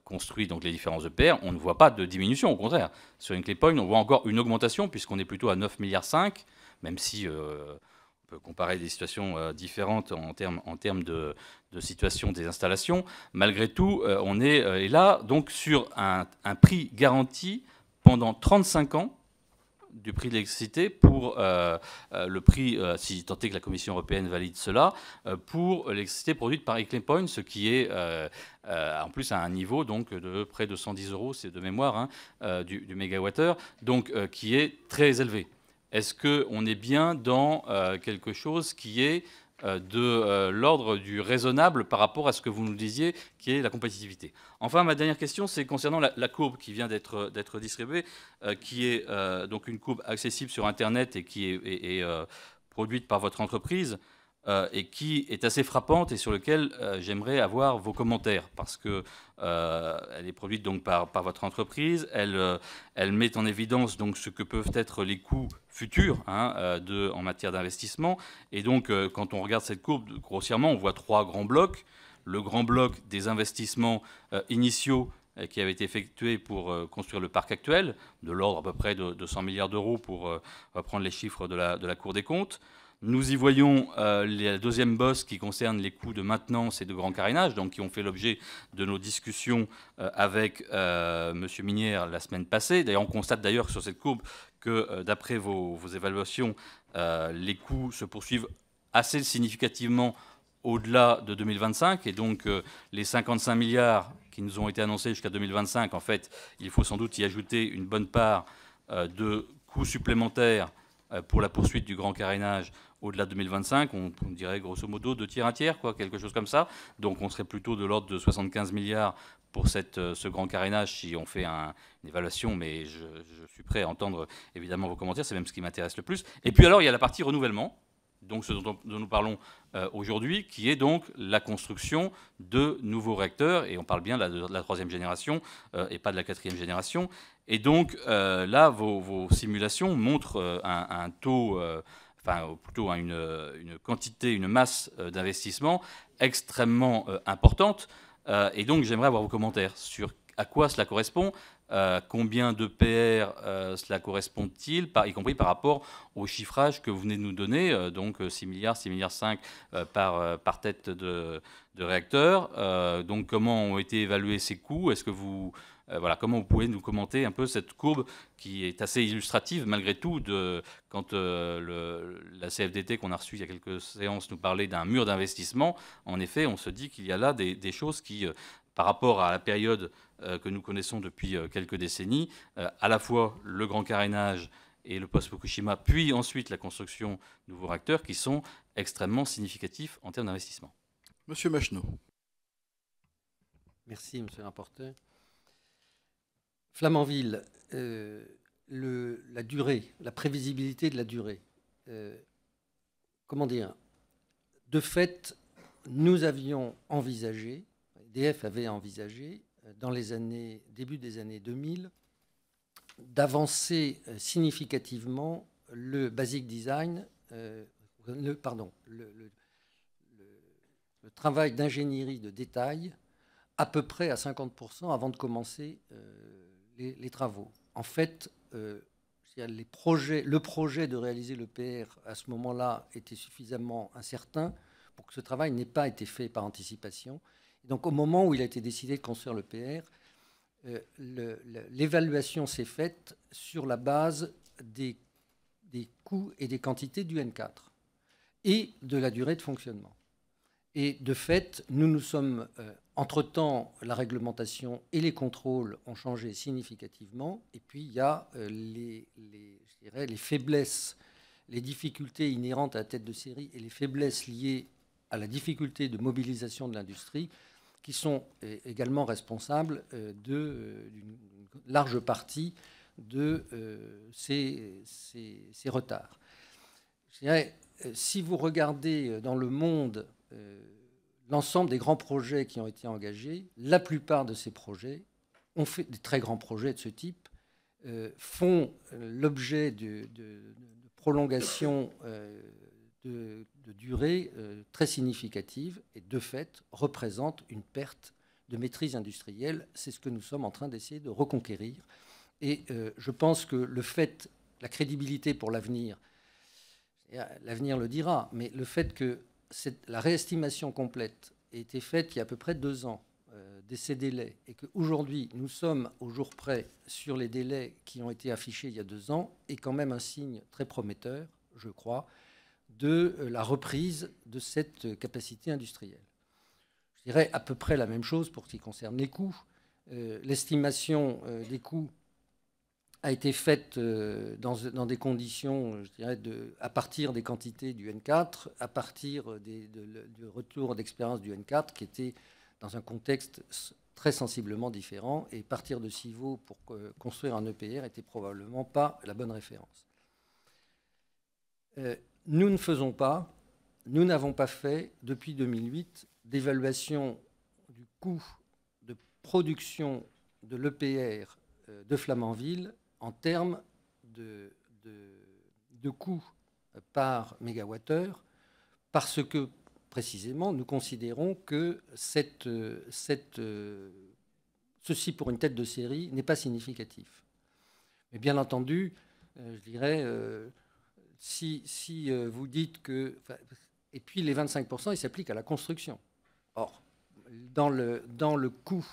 Speaker 3: construits, donc les différents EPR, on ne voit pas de diminution. Au contraire, sur Hinkley Point, on voit encore une augmentation, puisqu'on est plutôt à 9,5 milliards, même si... on peut comparer des situations différentes en termes de situation des installations. Malgré tout, on est là donc sur un prix garanti pendant 35 ans du prix de l'électricité pour le prix, si tant est que la Commission européenne valide cela, pour l'électricité produite par Hinkley Point, ce qui est en plus à un niveau donc, de près de 110 €, c'est de mémoire, hein, du mégawattheure, donc qui est très élevé. Est-ce qu'on est bien dans quelque chose qui est de l'ordre du raisonnable par rapport à ce que vous nous disiez, qui est la compétitivité? Enfin, ma dernière question, c'est concernant la courbe qui vient d'être distribuée, qui est donc une courbe accessible sur Internet et qui est produite par votre entreprise, et qui est assez frappante et sur lequel j'aimerais avoir vos commentaires, parce que elle est produite donc par votre entreprise, elle met en évidence donc ce que peuvent être les coûts futurs, hein, en matière d'investissement. Et donc, quand on regarde cette courbe, grossièrement, on voit 3 grands blocs. Le grand bloc des investissements initiaux qui avaient été effectués pour construire le parc actuel, de l'ordre à peu près de 100 milliards d'euros pour reprendre les chiffres de la Cour des comptes. Nous y voyons la deuxième bosse qui concerne les coûts de maintenance et de grand carénage, donc qui ont fait l'objet de nos discussions avec M. Minière la semaine passée. D'ailleurs, on constate d'ailleurs sur cette courbe que d'après vos évaluations, les coûts se poursuivent assez significativement au-delà de 2025. Et donc, les 55 milliards qui nous ont été annoncés jusqu'à 2025, en fait, il faut sans doute y ajouter une bonne part de coûts supplémentaires pour la poursuite du grand carénage au-delà de 2025, on dirait grosso modo 2 tiers, 1 tiers, quoi, quelque chose comme ça. Donc on serait plutôt de l'ordre de 75 milliards pour ce grand carénage si on fait une évaluation, mais je suis prêt à entendre évidemment vos commentaires, c'est même ce qui m'intéresse le plus. Et puis alors il y a la partie renouvellement, donc ce dont nous parlons aujourd'hui, qui est donc la construction de nouveaux réacteurs, et on parle bien de la 3e génération et pas de la 4e génération. Et donc là, vos simulations montrent un taux, enfin plutôt une quantité, une masse d'investissement extrêmement importante. Et donc j'aimerais avoir vos commentaires sur à quoi cela correspond. Combien de PR cela correspond-il, y compris par rapport au chiffrage que vous venez de nous donner, donc 6 milliards, 6 milliards 5 par tête de réacteur. Donc comment ont été évalués ces coûts? Est-ce que vous... voilà, comment vous pouvez nous commenter un peu cette courbe qui est assez illustrative malgré tout quand la CFDT qu'on a reçue il y a quelques séances nous parlait d'un mur d'investissement. En effet, on se dit qu'il y a là des choses qui, par rapport à la période que nous connaissons depuis quelques décennies, à la fois le grand carénage et le post-Fukushima, puis ensuite la construction de nouveaux réacteurs qui sont extrêmement significatifs en termes d'investissement.
Speaker 1: Monsieur Macheneau.
Speaker 2: Merci, monsieur le rapporteur. Flamanville, la durée, la prévisibilité de la durée. Comment dire? De fait, nous avions envisagé, EDF avait envisagé, dans les début des années 2000, d'avancer significativement le basic design, le travail d'ingénierie de détail à peu près à 50% avant de commencer les travaux. En fait, le projet de réaliser le PR à ce moment-là était suffisamment incertain pour que ce travail n'ait pas été fait par anticipation. Et donc au moment où il a été décidé de construire le PR, l'évaluation s'est faite sur la base des coûts et des quantités du N4 et de la durée de fonctionnement. Et de fait, nous nous sommes... entre-temps, la réglementation et les contrôles ont changé significativement. Et puis, il y a les faiblesses, les difficultés inhérentes à la tête de série et les faiblesses liées à la difficulté de mobilisation de l'industrie, qui sont également responsables d'une large partie de ces retards. Je dirais, si vous regardez dans le monde l'ensemble des grands projets qui ont été engagés, la plupart de ces projets ont fait des très grands projets de ce type, font l'objet de prolongation de durée très significative et de fait représentent une perte de maîtrise industrielle. C'est ce que nous sommes en train d'essayer de reconquérir. Et je pense que le fait, la crédibilité pour l'avenir, l'avenir le dira, mais le fait que la réestimation complète ait été faite il y a à peu près 2 ans de ces délais et qu'aujourd'hui nous sommes au jour près sur les délais qui ont été affichés il y a 2 ans est quand même un signe très prometteur, je crois, de la reprise de cette capacité industrielle. Je dirais à peu près la même chose pour ce qui concerne les coûts. L'estimation des coûts a été faite dans des conditions, je dirais, à partir des quantités du N4, à partir du retour d'expérience du N4, qui était dans un contexte très sensiblement différent, et partir de Civaux pour construire un EPR n'était probablement pas la bonne référence. Nous ne faisons pas, nous n'avons pas fait, depuis 2008, d'évaluation du coût de production de l'EPR de Flamanville en termes de coût par mégawattheure, parce que, précisément, nous considérons que ceci, pour une tête de série, n'est pas significatif. Mais bien entendu, je dirais, si vous dites que... Et puis les 25%, ils s'appliquent à la construction. Or, dans le coût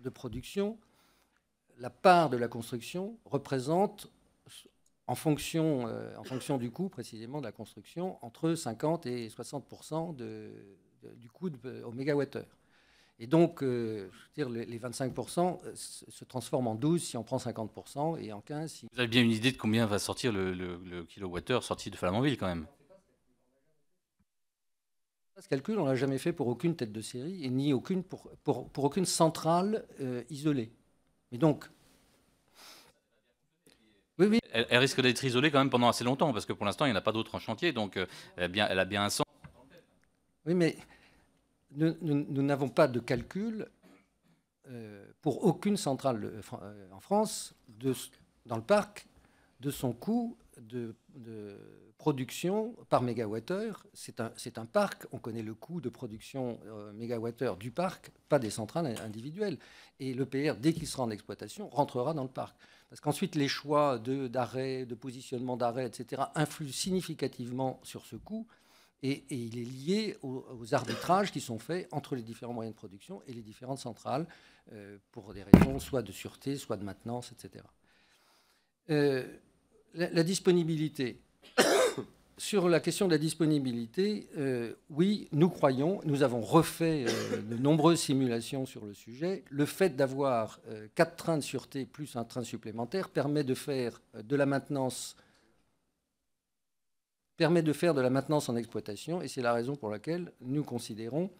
Speaker 2: de production, la part de la construction représente, en fonction du coût précisément de la construction, entre 50 et 60% du coût au mégawattheure. Et donc, je veux dire, les 25% se transforment en 12 si on prend 50% et en 15 si...
Speaker 3: Vous avez bien une idée de combien va sortir le kilowattheure sorti de Flamanville quand même?
Speaker 2: Ce calcul, on ne l'a jamais fait pour aucune tête de série et ni pour aucune centrale isolée. Et donc, oui.
Speaker 3: Elle risque d'être isolée quand même pendant assez longtemps, parce que pour l'instant, il n'y en a pas d'autres en chantier, donc elle a bien un sens.
Speaker 2: Oui, mais nous n'avons pas de calcul pour aucune centrale en France, dans le parc, de son coût de production par mégawattheure. C'est un parc, on connaît le coût de production mégawattheure du parc, pas des centrales individuelles. Et l'EPR, dès qu'il sera en exploitation, rentrera dans le parc. Parce qu'ensuite, les choix d'arrêt, de positionnement d'arrêt, etc., influent significativement sur ce coût. Et il est lié aux arbitrages qui sont faits entre les différents moyens de production et les différentes centrales pour des raisons soit de sûreté, soit de maintenance, etc. La disponibilité. Sur la question de la disponibilité, oui, nous croyons, nous avons refait de nombreuses simulations sur le sujet. Le fait d'avoir 4 trains de sûreté plus un train supplémentaire permet de faire de la maintenance en exploitation, et c'est la raison pour laquelle nous considérons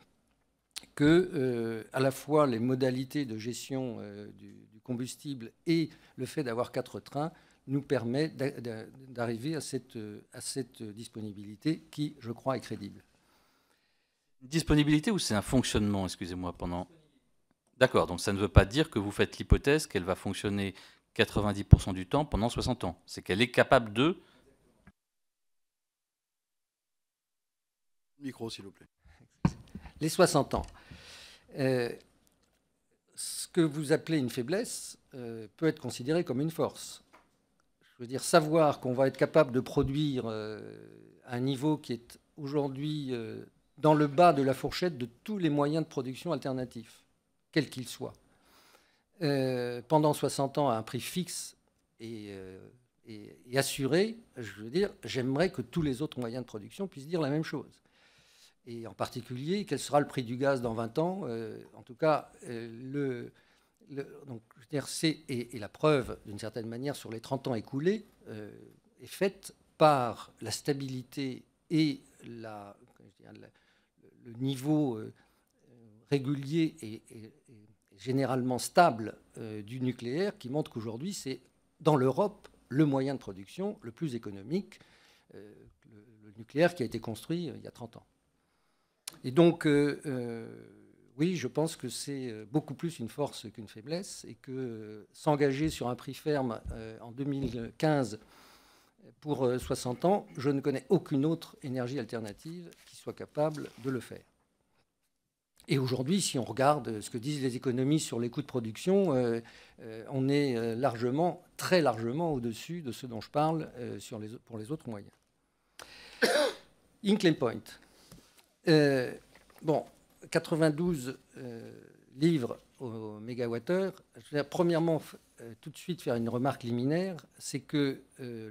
Speaker 2: que à la fois les modalités de gestion du combustible et le fait d'avoir 4 trains nous permet d'arriver à cette disponibilité qui, je crois, est crédible.
Speaker 3: Disponibilité ou c'est un fonctionnement, excusez-moi, pendant... D'accord, donc ça ne veut pas dire que vous faites l'hypothèse qu'elle va fonctionner 90% du temps pendant 60 ans. C'est qu'elle est capable de...
Speaker 1: Micro, s'il vous plaît.
Speaker 2: Les 60 ans. Ce que vous appelez une faiblesse peut être considéré comme une force. Je veux dire, savoir qu'on va être capable de produire à un niveau qui est aujourd'hui dans le bas de la fourchette de tous les moyens de production alternatifs, quels qu'ils soient, pendant 60 ans à un prix fixe et assuré, je veux dire, j'aimerais que tous les autres moyens de production puissent dire la même chose. Et en particulier, quel sera le prix du gaz dans 20 ans? En tout cas, donc, je veux dire, et la preuve, d'une certaine manière, sur les 30 ans écoulés, est faite par la stabilité et le niveau régulier et généralement stable du nucléaire qui montre qu'aujourd'hui, c'est dans l'Europe le moyen de production le plus économique, le nucléaire qui a été construit il y a 30 ans. Et donc, oui, je pense que c'est beaucoup plus une force qu'une faiblesse et que s'engager sur un prix ferme en 2015 pour 60 ans, je ne connais aucune autre énergie alternative qui soit capable de le faire. Et aujourd'hui, si on regarde ce que disent les économistes sur les coûts de production, on est largement, très largement au-dessus de ce dont je parle pour les autres moyens. Hinkley Point. Bon, 92 livres au mégawattheure. Je vais premièrement tout de suite faire une remarque liminaire, c'est que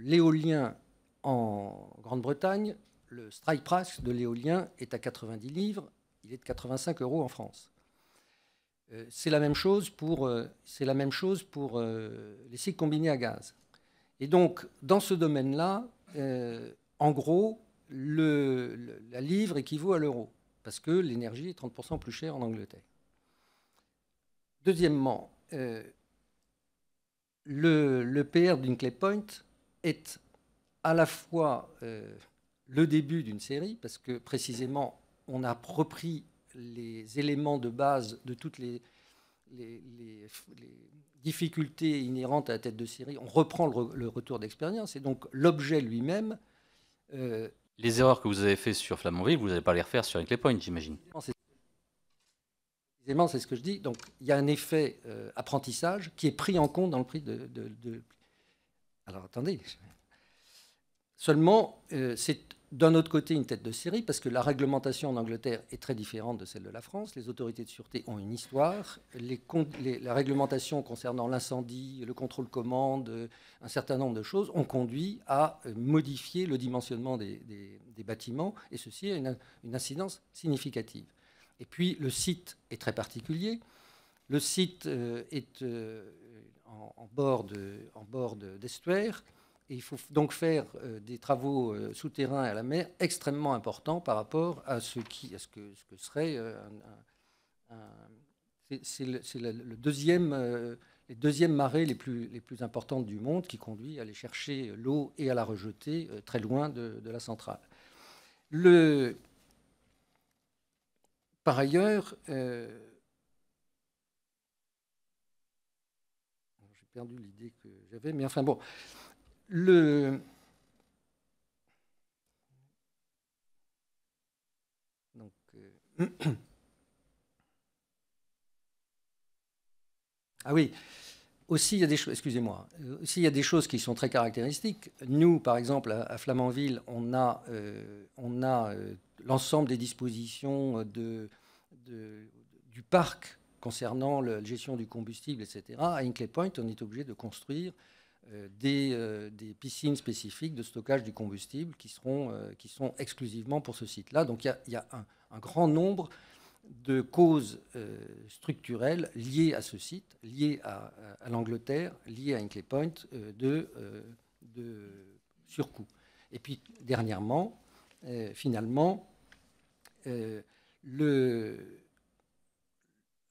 Speaker 2: l'éolien en Grande-Bretagne, le strike price de l'éolien est à 90 livres, il est de 85 € en France. C'est la même chose pour les cycles combinés à gaz. Et donc, dans ce domaine-là, en gros, la livre équivaut à l'euro, parce que l'énergie est 30% plus chère en Angleterre. Deuxièmement, le PR d'Hinkley Point est à la fois le début d'une série, parce que précisément, on a repris les éléments de base de toutes les difficultés inhérentes à la tête de série. On reprend le retour d'expérience, et donc l'objet lui-même...
Speaker 3: les erreurs que vous avez faites sur Flamanville, vous n'allez pas les refaire sur Hinkley Point, j'imagine.
Speaker 2: Précisément, c'est ce que je dis. Donc, il y a un effet apprentissage qui est pris en compte dans le prix de... Alors, attendez. Seulement, c'est d'un autre côté une tête de série, parce que la réglementation en Angleterre est très différente de celle de la France. Les autorités de sûreté ont une histoire. La réglementation concernant l'incendie, le contrôle commande, un certain nombre de choses ont conduit à modifier le dimensionnement des bâtiments, et ceci a une incidence significative. Et puis, le site est très particulier. Le site est en bord d'estuaire. Et il faut donc faire des travaux souterrains à la mer extrêmement importants par rapport à ce que serait c'est les deuxièmes marées les plus importantes du monde qui conduit à aller chercher l'eau et à la rejeter très loin de la centrale. Par ailleurs, j'ai perdu l'idée que j'avais, mais enfin bon. Donc, ah oui, aussi il y a des choses, excusez-moi, aussi il y a des choses qui sont très caractéristiques. Nous, par exemple, à Flamanville, on a l'ensemble des dispositions du parc concernant la gestion du combustible, etc. À Hinkley Point, on est obligé de construire des piscines spécifiques de stockage du combustible qui sont exclusivement pour ce site-là. Donc il y a un grand nombre de causes structurelles liées à ce site, liées à l'Angleterre, liées à Hinkley Point de surcoût. Et puis dernièrement, finalement,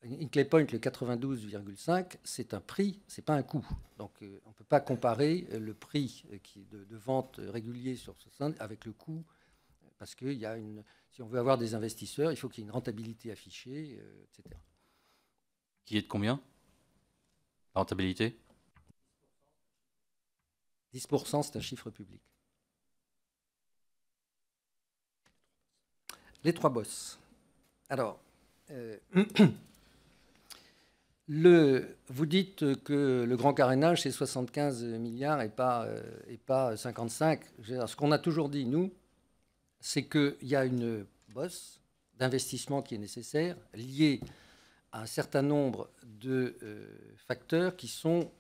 Speaker 2: Hinkley Point, le 92,5, c'est un prix, c'est pas un coût. Donc, on ne peut pas comparer le prix de vente régulier sur ce centre avec le coût, parce que si on veut avoir des investisseurs, il faut qu'il y ait une rentabilité affichée, etc.
Speaker 3: Qui est de combien? La rentabilité?
Speaker 2: 10%, c'est un chiffre public. Les trois bosses. Alors... vous dites que le grand carénage, c'est 75 milliards et pas 55. Ce qu'on a toujours dit, nous, c'est qu'il y a une bosse d'investissement qui est nécessaire, liée à un certain nombre de facteurs qui sont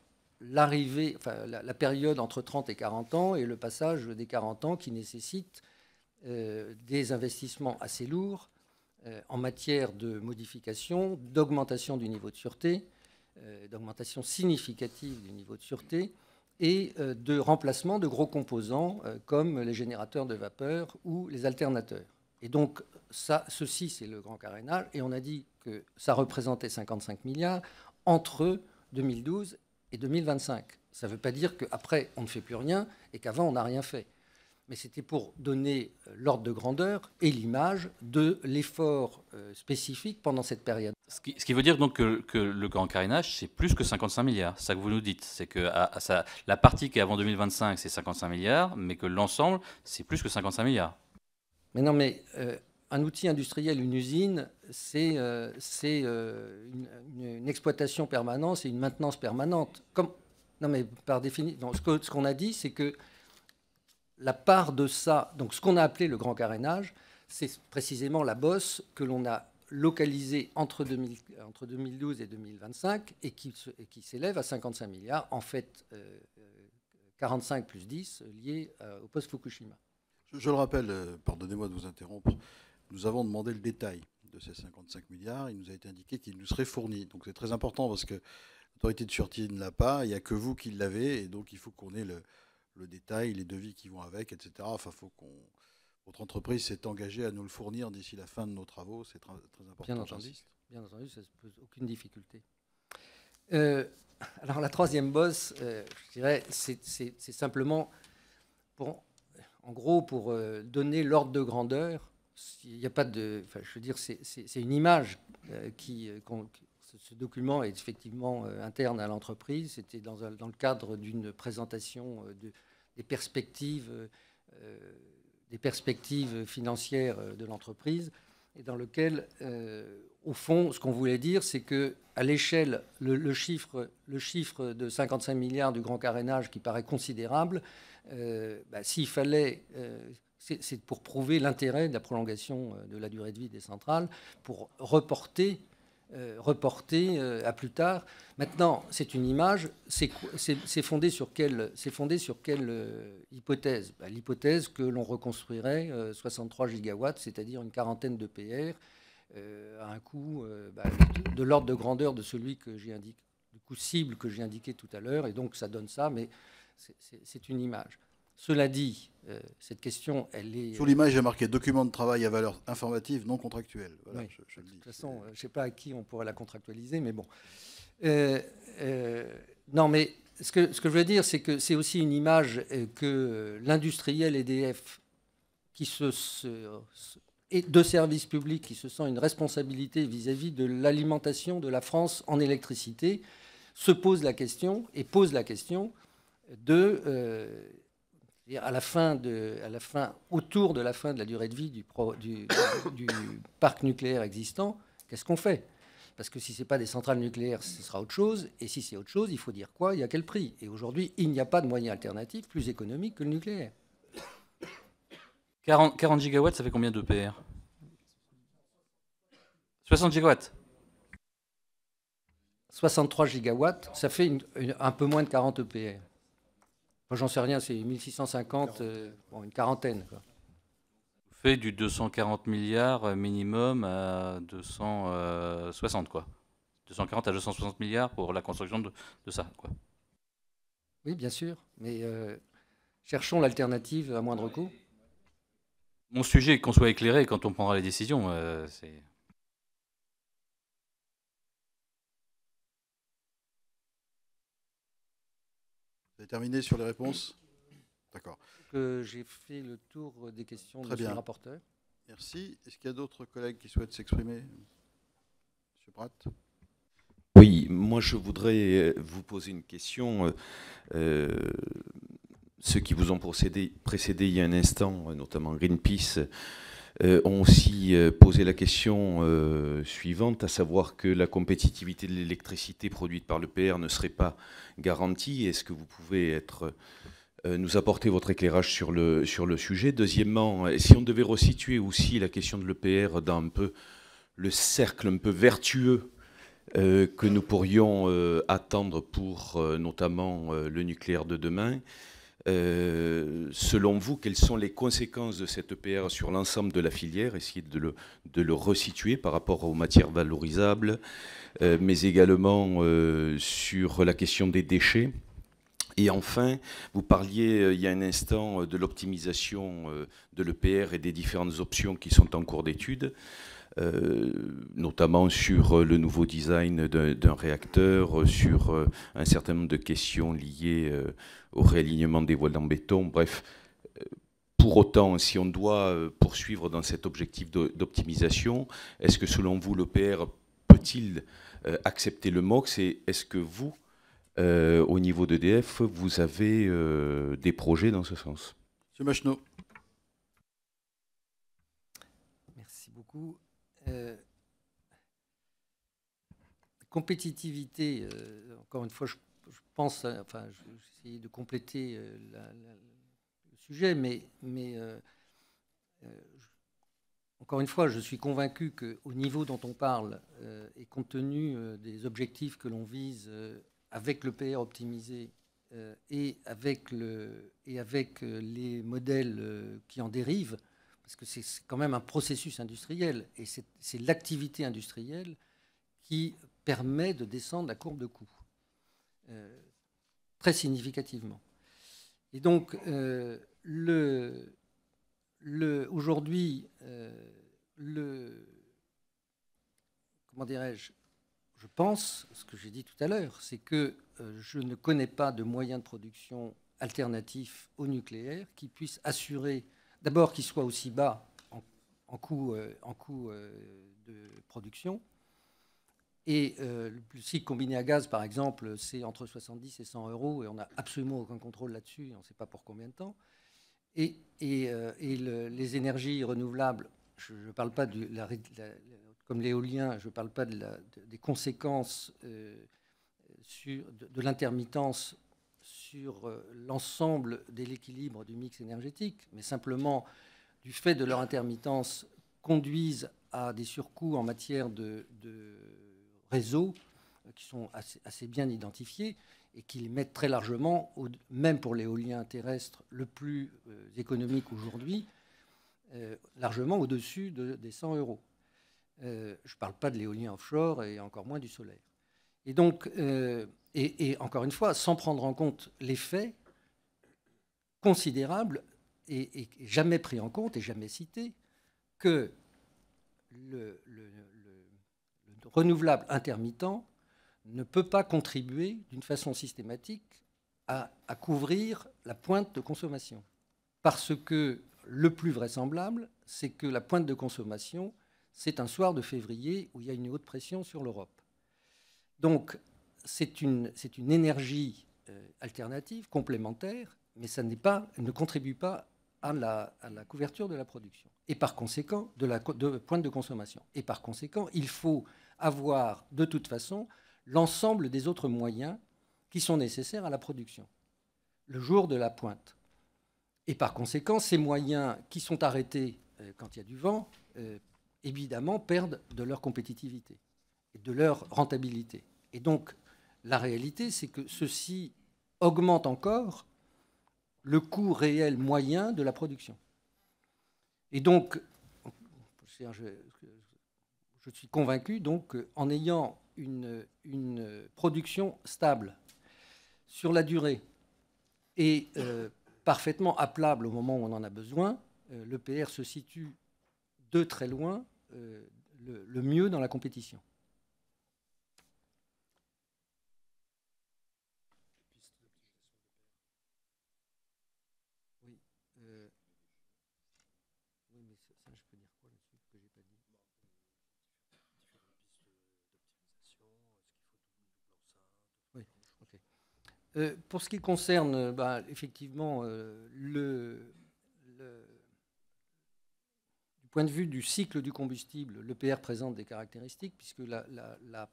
Speaker 2: l'arrivée, enfin, la période entre 30 et 40 ans et le passage des 40 ans qui nécessite des investissements assez lourds en matière de modification, d'augmentation du niveau de sûreté, d'augmentation significative du niveau de sûreté et de remplacement de gros composants comme les générateurs de vapeur ou les alternateurs. Et donc, ceci, c'est le grand carénage. Et on a dit que ça représentait 55 milliards entre 2012 et 2025. Ça ne veut pas dire qu'après, on ne fait plus rien et qu'avant, on n'a rien fait. Mais c'était pour donner l'ordre de grandeur et l'image de l'effort spécifique pendant cette période.
Speaker 3: Ce qui veut dire donc que le grand carénage, c'est plus que 55 milliards. C'est ça que vous nous dites. C'est que la partie qui est avant 2025, c'est 55 milliards, mais que l'ensemble, c'est plus que 55 milliards.
Speaker 2: Mais non, mais un outil industriel, une usine, c'est une exploitation permanente, c'est une maintenance permanente. Non, mais par définition, ce qu'on a dit, c'est que la part de ça, donc ce qu'on a appelé le grand carénage, c'est précisément la bosse que l'on a localisée entre 2012 et 2025 et qui s'élève à 55 milliards, en fait 45 plus 10 liés au post-Fukushima.
Speaker 1: Je le rappelle, pardonnez-moi de vous interrompre, nous avons demandé le détail de ces 55 milliards. Il nous a été indiqué qu'il nous serait fourni. Donc c'est très important parce que l'autorité de sûreté ne l'a pas, il n'y a que vous qui l'avez, et donc il faut qu'on ait le détail, les devis qui vont avec, etc. Enfin, votre entreprise s'est engagée à nous le fournir d'ici la fin de nos travaux. C'est très important.
Speaker 2: Bien entendu, ça ne pose aucune difficulté. Alors la troisième bosse, je dirais, c'est simplement en gros pour donner l'ordre de grandeur. Il n'y a pas de, enfin, je veux dire, c'est une image ce document est effectivement interne à l'entreprise. C'était dans le cadre d'une présentation des perspectives financières de l'entreprise, et dans lequel, au fond, ce qu'on voulait dire, c'est qu'à l'échelle, le chiffre de 55 milliards du grand carénage, qui paraît considérable, s'il fallait... c'est pour prouver l'intérêt de la prolongation de la durée de vie des centrales, pour reporter à plus tard. Maintenant, c'est une image. C'est fondé sur quelle hypothèse ? L'hypothèse que l'on reconstruirait 63 gigawatts, c'est-à-dire une quarantaine de PR, à un coût de l'ordre de grandeur de celui que j'ai indiqué, du coût cible que j'ai indiqué tout à l'heure. Et donc, ça donne ça, mais c'est une image. Cela dit, cette question, elle est...
Speaker 1: Sur l'image, il y a marqué « document de travail à valeur informative non contractuelle ». Voilà,
Speaker 2: oui,
Speaker 1: je le dis.
Speaker 2: De toute façon, je ne sais pas à qui on pourrait la contractualiser, mais bon. Non, mais ce que je veux dire, c'est que c'est aussi une image que l'industriel EDF, et de services publics, qui se sent une responsabilité vis-à-vis de l'alimentation de la France en électricité, se pose la question, et pose la question de... autour de la fin de la durée de vie du parc nucléaire existant, qu'est-ce qu'on fait ? Parce que si ce n'est pas des centrales nucléaires, ce sera autre chose. Et si c'est autre chose, il faut dire quoi ? Il y a quel prix ? Et aujourd'hui, il n'y a pas de moyen alternatif plus économique que le nucléaire.
Speaker 3: 40 gigawatts, ça fait combien d'EPR ? 60 gigawatts ?
Speaker 2: 63 gigawatts, ça fait un peu moins de 40 EPR. Moi, j'en sais rien, c'est 1650, une quarantaine, quoi.
Speaker 3: Vous faites du 240 milliards minimum à 260, quoi. 240 à 260 milliards pour la construction de ça, quoi.
Speaker 2: Oui, bien sûr, mais cherchons l'alternative à moindre coût.
Speaker 3: Mon sujet est qu'on soit éclairé quand on prendra les décisions. C'est...
Speaker 1: Vous avez terminé sur les réponses ? D'accord.
Speaker 2: J'ai fait le tour des questions de monsieur le rapporteur.
Speaker 1: Merci. Est-ce qu'il y a d'autres collègues qui souhaitent s'exprimer ? Monsieur Pratt ?
Speaker 4: Oui, moi je voudrais vous poser une question. Ceux qui vous ont précédé il y a un instant, notamment Greenpeace, ont aussi posé la question suivante, à savoir que la compétitivité de l'électricité produite par l'EPR ne serait pas garantie. Est-ce que vous pouvez nous apporter votre éclairage sur le sujet ? Deuxièmement, si on devait resituer aussi la question de l'EPR dans un peu le cercle un peu vertueux que nous pourrions attendre pour notamment le nucléaire de demain, selon vous, quelles sont les conséquences de cette EPR sur l'ensemble de la filière ? Essayez de le resituer par rapport aux matières valorisables, mais également sur la question des déchets. Et enfin, vous parliez il y a un instant de l'optimisation de l'EPR et des différentes options qui sont en cours d'étude, notamment sur le nouveau design d'un réacteur, sur un certain nombre de questions liées au réalignement des voiles en béton. Bref, pour autant, si on doit poursuivre dans cet objectif d'optimisation, est-ce que selon vous, l'EPR peut-il accepter le MOX, et est-ce que vous, au niveau d'EDF, vous avez des projets dans ce sens?
Speaker 1: Monsieur Macheneau.
Speaker 2: Merci beaucoup. Compétitivité, encore une fois, je pense, enfin, je vais essayer de compléter le sujet, mais encore une fois, je suis convaincu qu'au niveau dont on parle, et compte tenu des objectifs que l'on vise avec l'EPR optimisé et avec les modèles qui en dérivent, parce que c'est quand même un processus industriel, et c'est l'activité industrielle qui permet de descendre la courbe de coûts très significativement. Et donc, aujourd'hui, comment dirais-je, je pense, ce que j'ai dit tout à l'heure, c'est que je ne connais pas de moyens de production alternatifs au nucléaire qui puissent assurer, d'abord, qu'ils soient aussi bas en coût de production. Et le cycle combiné à gaz, par exemple, c'est entre 70 et 100 euros, et on n'a absolument aucun contrôle là-dessus, et on ne sait pas pour combien de temps. Et les énergies renouvelables, je ne parle pas comme l'éolien, je ne parle pas des conséquences de l'intermittence sur l'ensemble de l'équilibre du mix énergétique, mais simplement du fait de leur intermittence conduisent à des surcoûts en matière de réseaux qui sont assez bien identifiés et qui les mettent très largement, même pour l'éolien terrestre le plus économique aujourd'hui, largement au-dessus des 100 euros. Je ne parle pas de l'éolien offshore et encore moins du solaire. Et donc, et encore une fois, sans prendre en compte l'effet considérable et jamais pris en compte et jamais cité que le renouvelable intermittent ne peut pas contribuer d'une façon systématique à couvrir la pointe de consommation. Parce que le plus vraisemblable, c'est que la pointe de consommation, c'est un soir de février où il y a une haute pression sur l'Europe. Donc, c'est une énergie alternative, complémentaire, mais ça ne contribue pas à la couverture de la production. Et par conséquent, de pointe de consommation. Et par conséquent, il faut avoir de toute façon l'ensemble des autres moyens qui sont nécessaires à la production, le jour de la pointe. Et par conséquent, ces moyens qui sont arrêtés quand il y a du vent, évidemment, perdent de leur compétitivité et de leur rentabilité. Et donc, la réalité, c'est que ceci augmente encore le coût réel moyen de la production. Et donc, je suis convaincu donc qu'en ayant une production stable sur la durée et parfaitement appelable au moment où on en a besoin, l'EPR se situe de très loin le mieux dans la compétition. Oui, oui, mais ça, je peux dire quoi là-dessus que j'ai pas dit? Oui, ok. Pour ce qui concerne, effectivement, du point de vue du cycle du combustible, l'EPR présente des caractéristiques, puisque la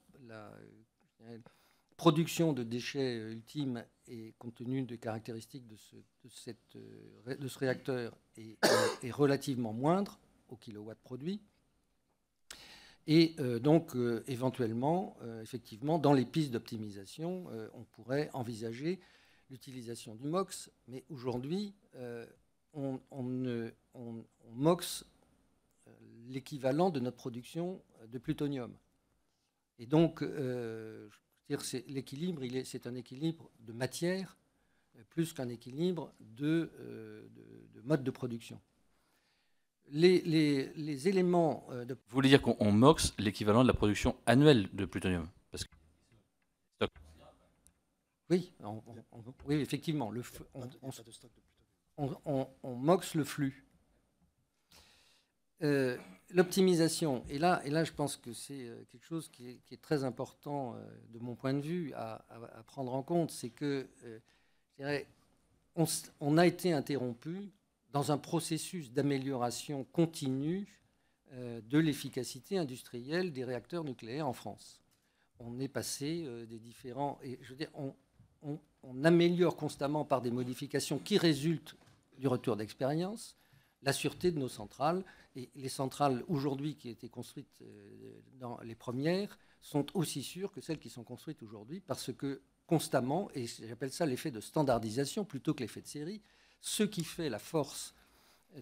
Speaker 2: production de déchets ultimes, et compte tenu des caractéristiques de ce réacteur, est relativement moindre au kilowatt produit. Et donc, éventuellement, effectivement, dans les pistes d'optimisation, on pourrait envisager l'utilisation du MOX, mais aujourd'hui, on MOX l'équivalent de notre production de plutonium. Et donc, l'équilibre, c'est un équilibre de matière plus qu'un équilibre de mode de production. Les éléments de...
Speaker 3: Vous voulez dire qu'on MOX l'équivalent de la production annuelle de plutonium? Parce que...
Speaker 2: Oui, oui, effectivement. On MOX le flux. L'optimisation, et là, je pense que c'est quelque chose qui est très important de mon point de vue à prendre en compte, c'est que je dirais, on a été interrompu dans un processus d'amélioration continue de l'efficacité industrielle des réacteurs nucléaires en France. On est passé des différents... Et je veux dire, on améliore constamment par des modifications qui résultent du retour d'expérience la sûreté de nos centrales. Et les centrales aujourd'hui qui étaient construites dans les premières sont aussi sûres que celles qui sont construites aujourd'hui parce que constamment, et j'appelle ça l'effet de standardisation plutôt que l'effet de série, ce qui fait la force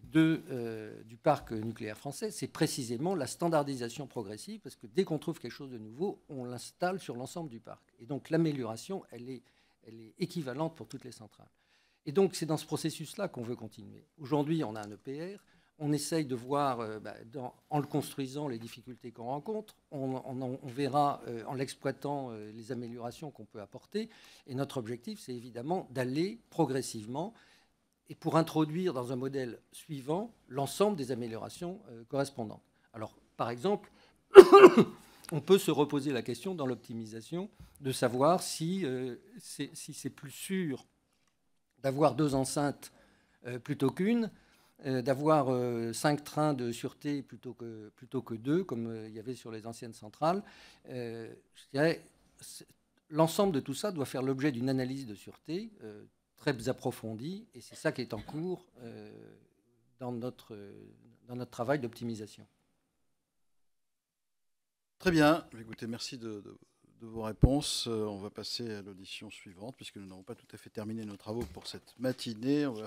Speaker 2: du parc nucléaire français, c'est précisément la standardisation progressive, parce que dès qu'on trouve quelque chose de nouveau, on l'installe sur l'ensemble du parc. Et donc l'amélioration, elle est équivalente pour toutes les centrales. Et donc c'est dans ce processus-là qu'on veut continuer. Aujourd'hui, on a un EPR, on essaye de voir, en le construisant, les difficultés qu'on rencontre, on verra en l'exploitant les améliorations qu'on peut apporter, et notre objectif, c'est évidemment d'aller progressivement et pour introduire dans un modèle suivant l'ensemble des améliorations correspondantes. Alors, par exemple, on peut se reposer la question dans l'optimisation de savoir si c'est plus sûr d'avoir 2 enceintes plutôt qu'une, d'avoir 5 trains de sûreté plutôt que 2, comme il y avait sur les anciennes centrales. Je dirais, l'ensemble de tout ça doit faire l'objet d'une analyse de sûreté très approfondie, et c'est ça qui est en cours dans notre travail d'optimisation.
Speaker 1: Très bien. Écoutez, merci de vos réponses. On va passer à l'audition suivante, puisque nous n'avons pas tout à fait terminé nos travaux pour cette matinée. On va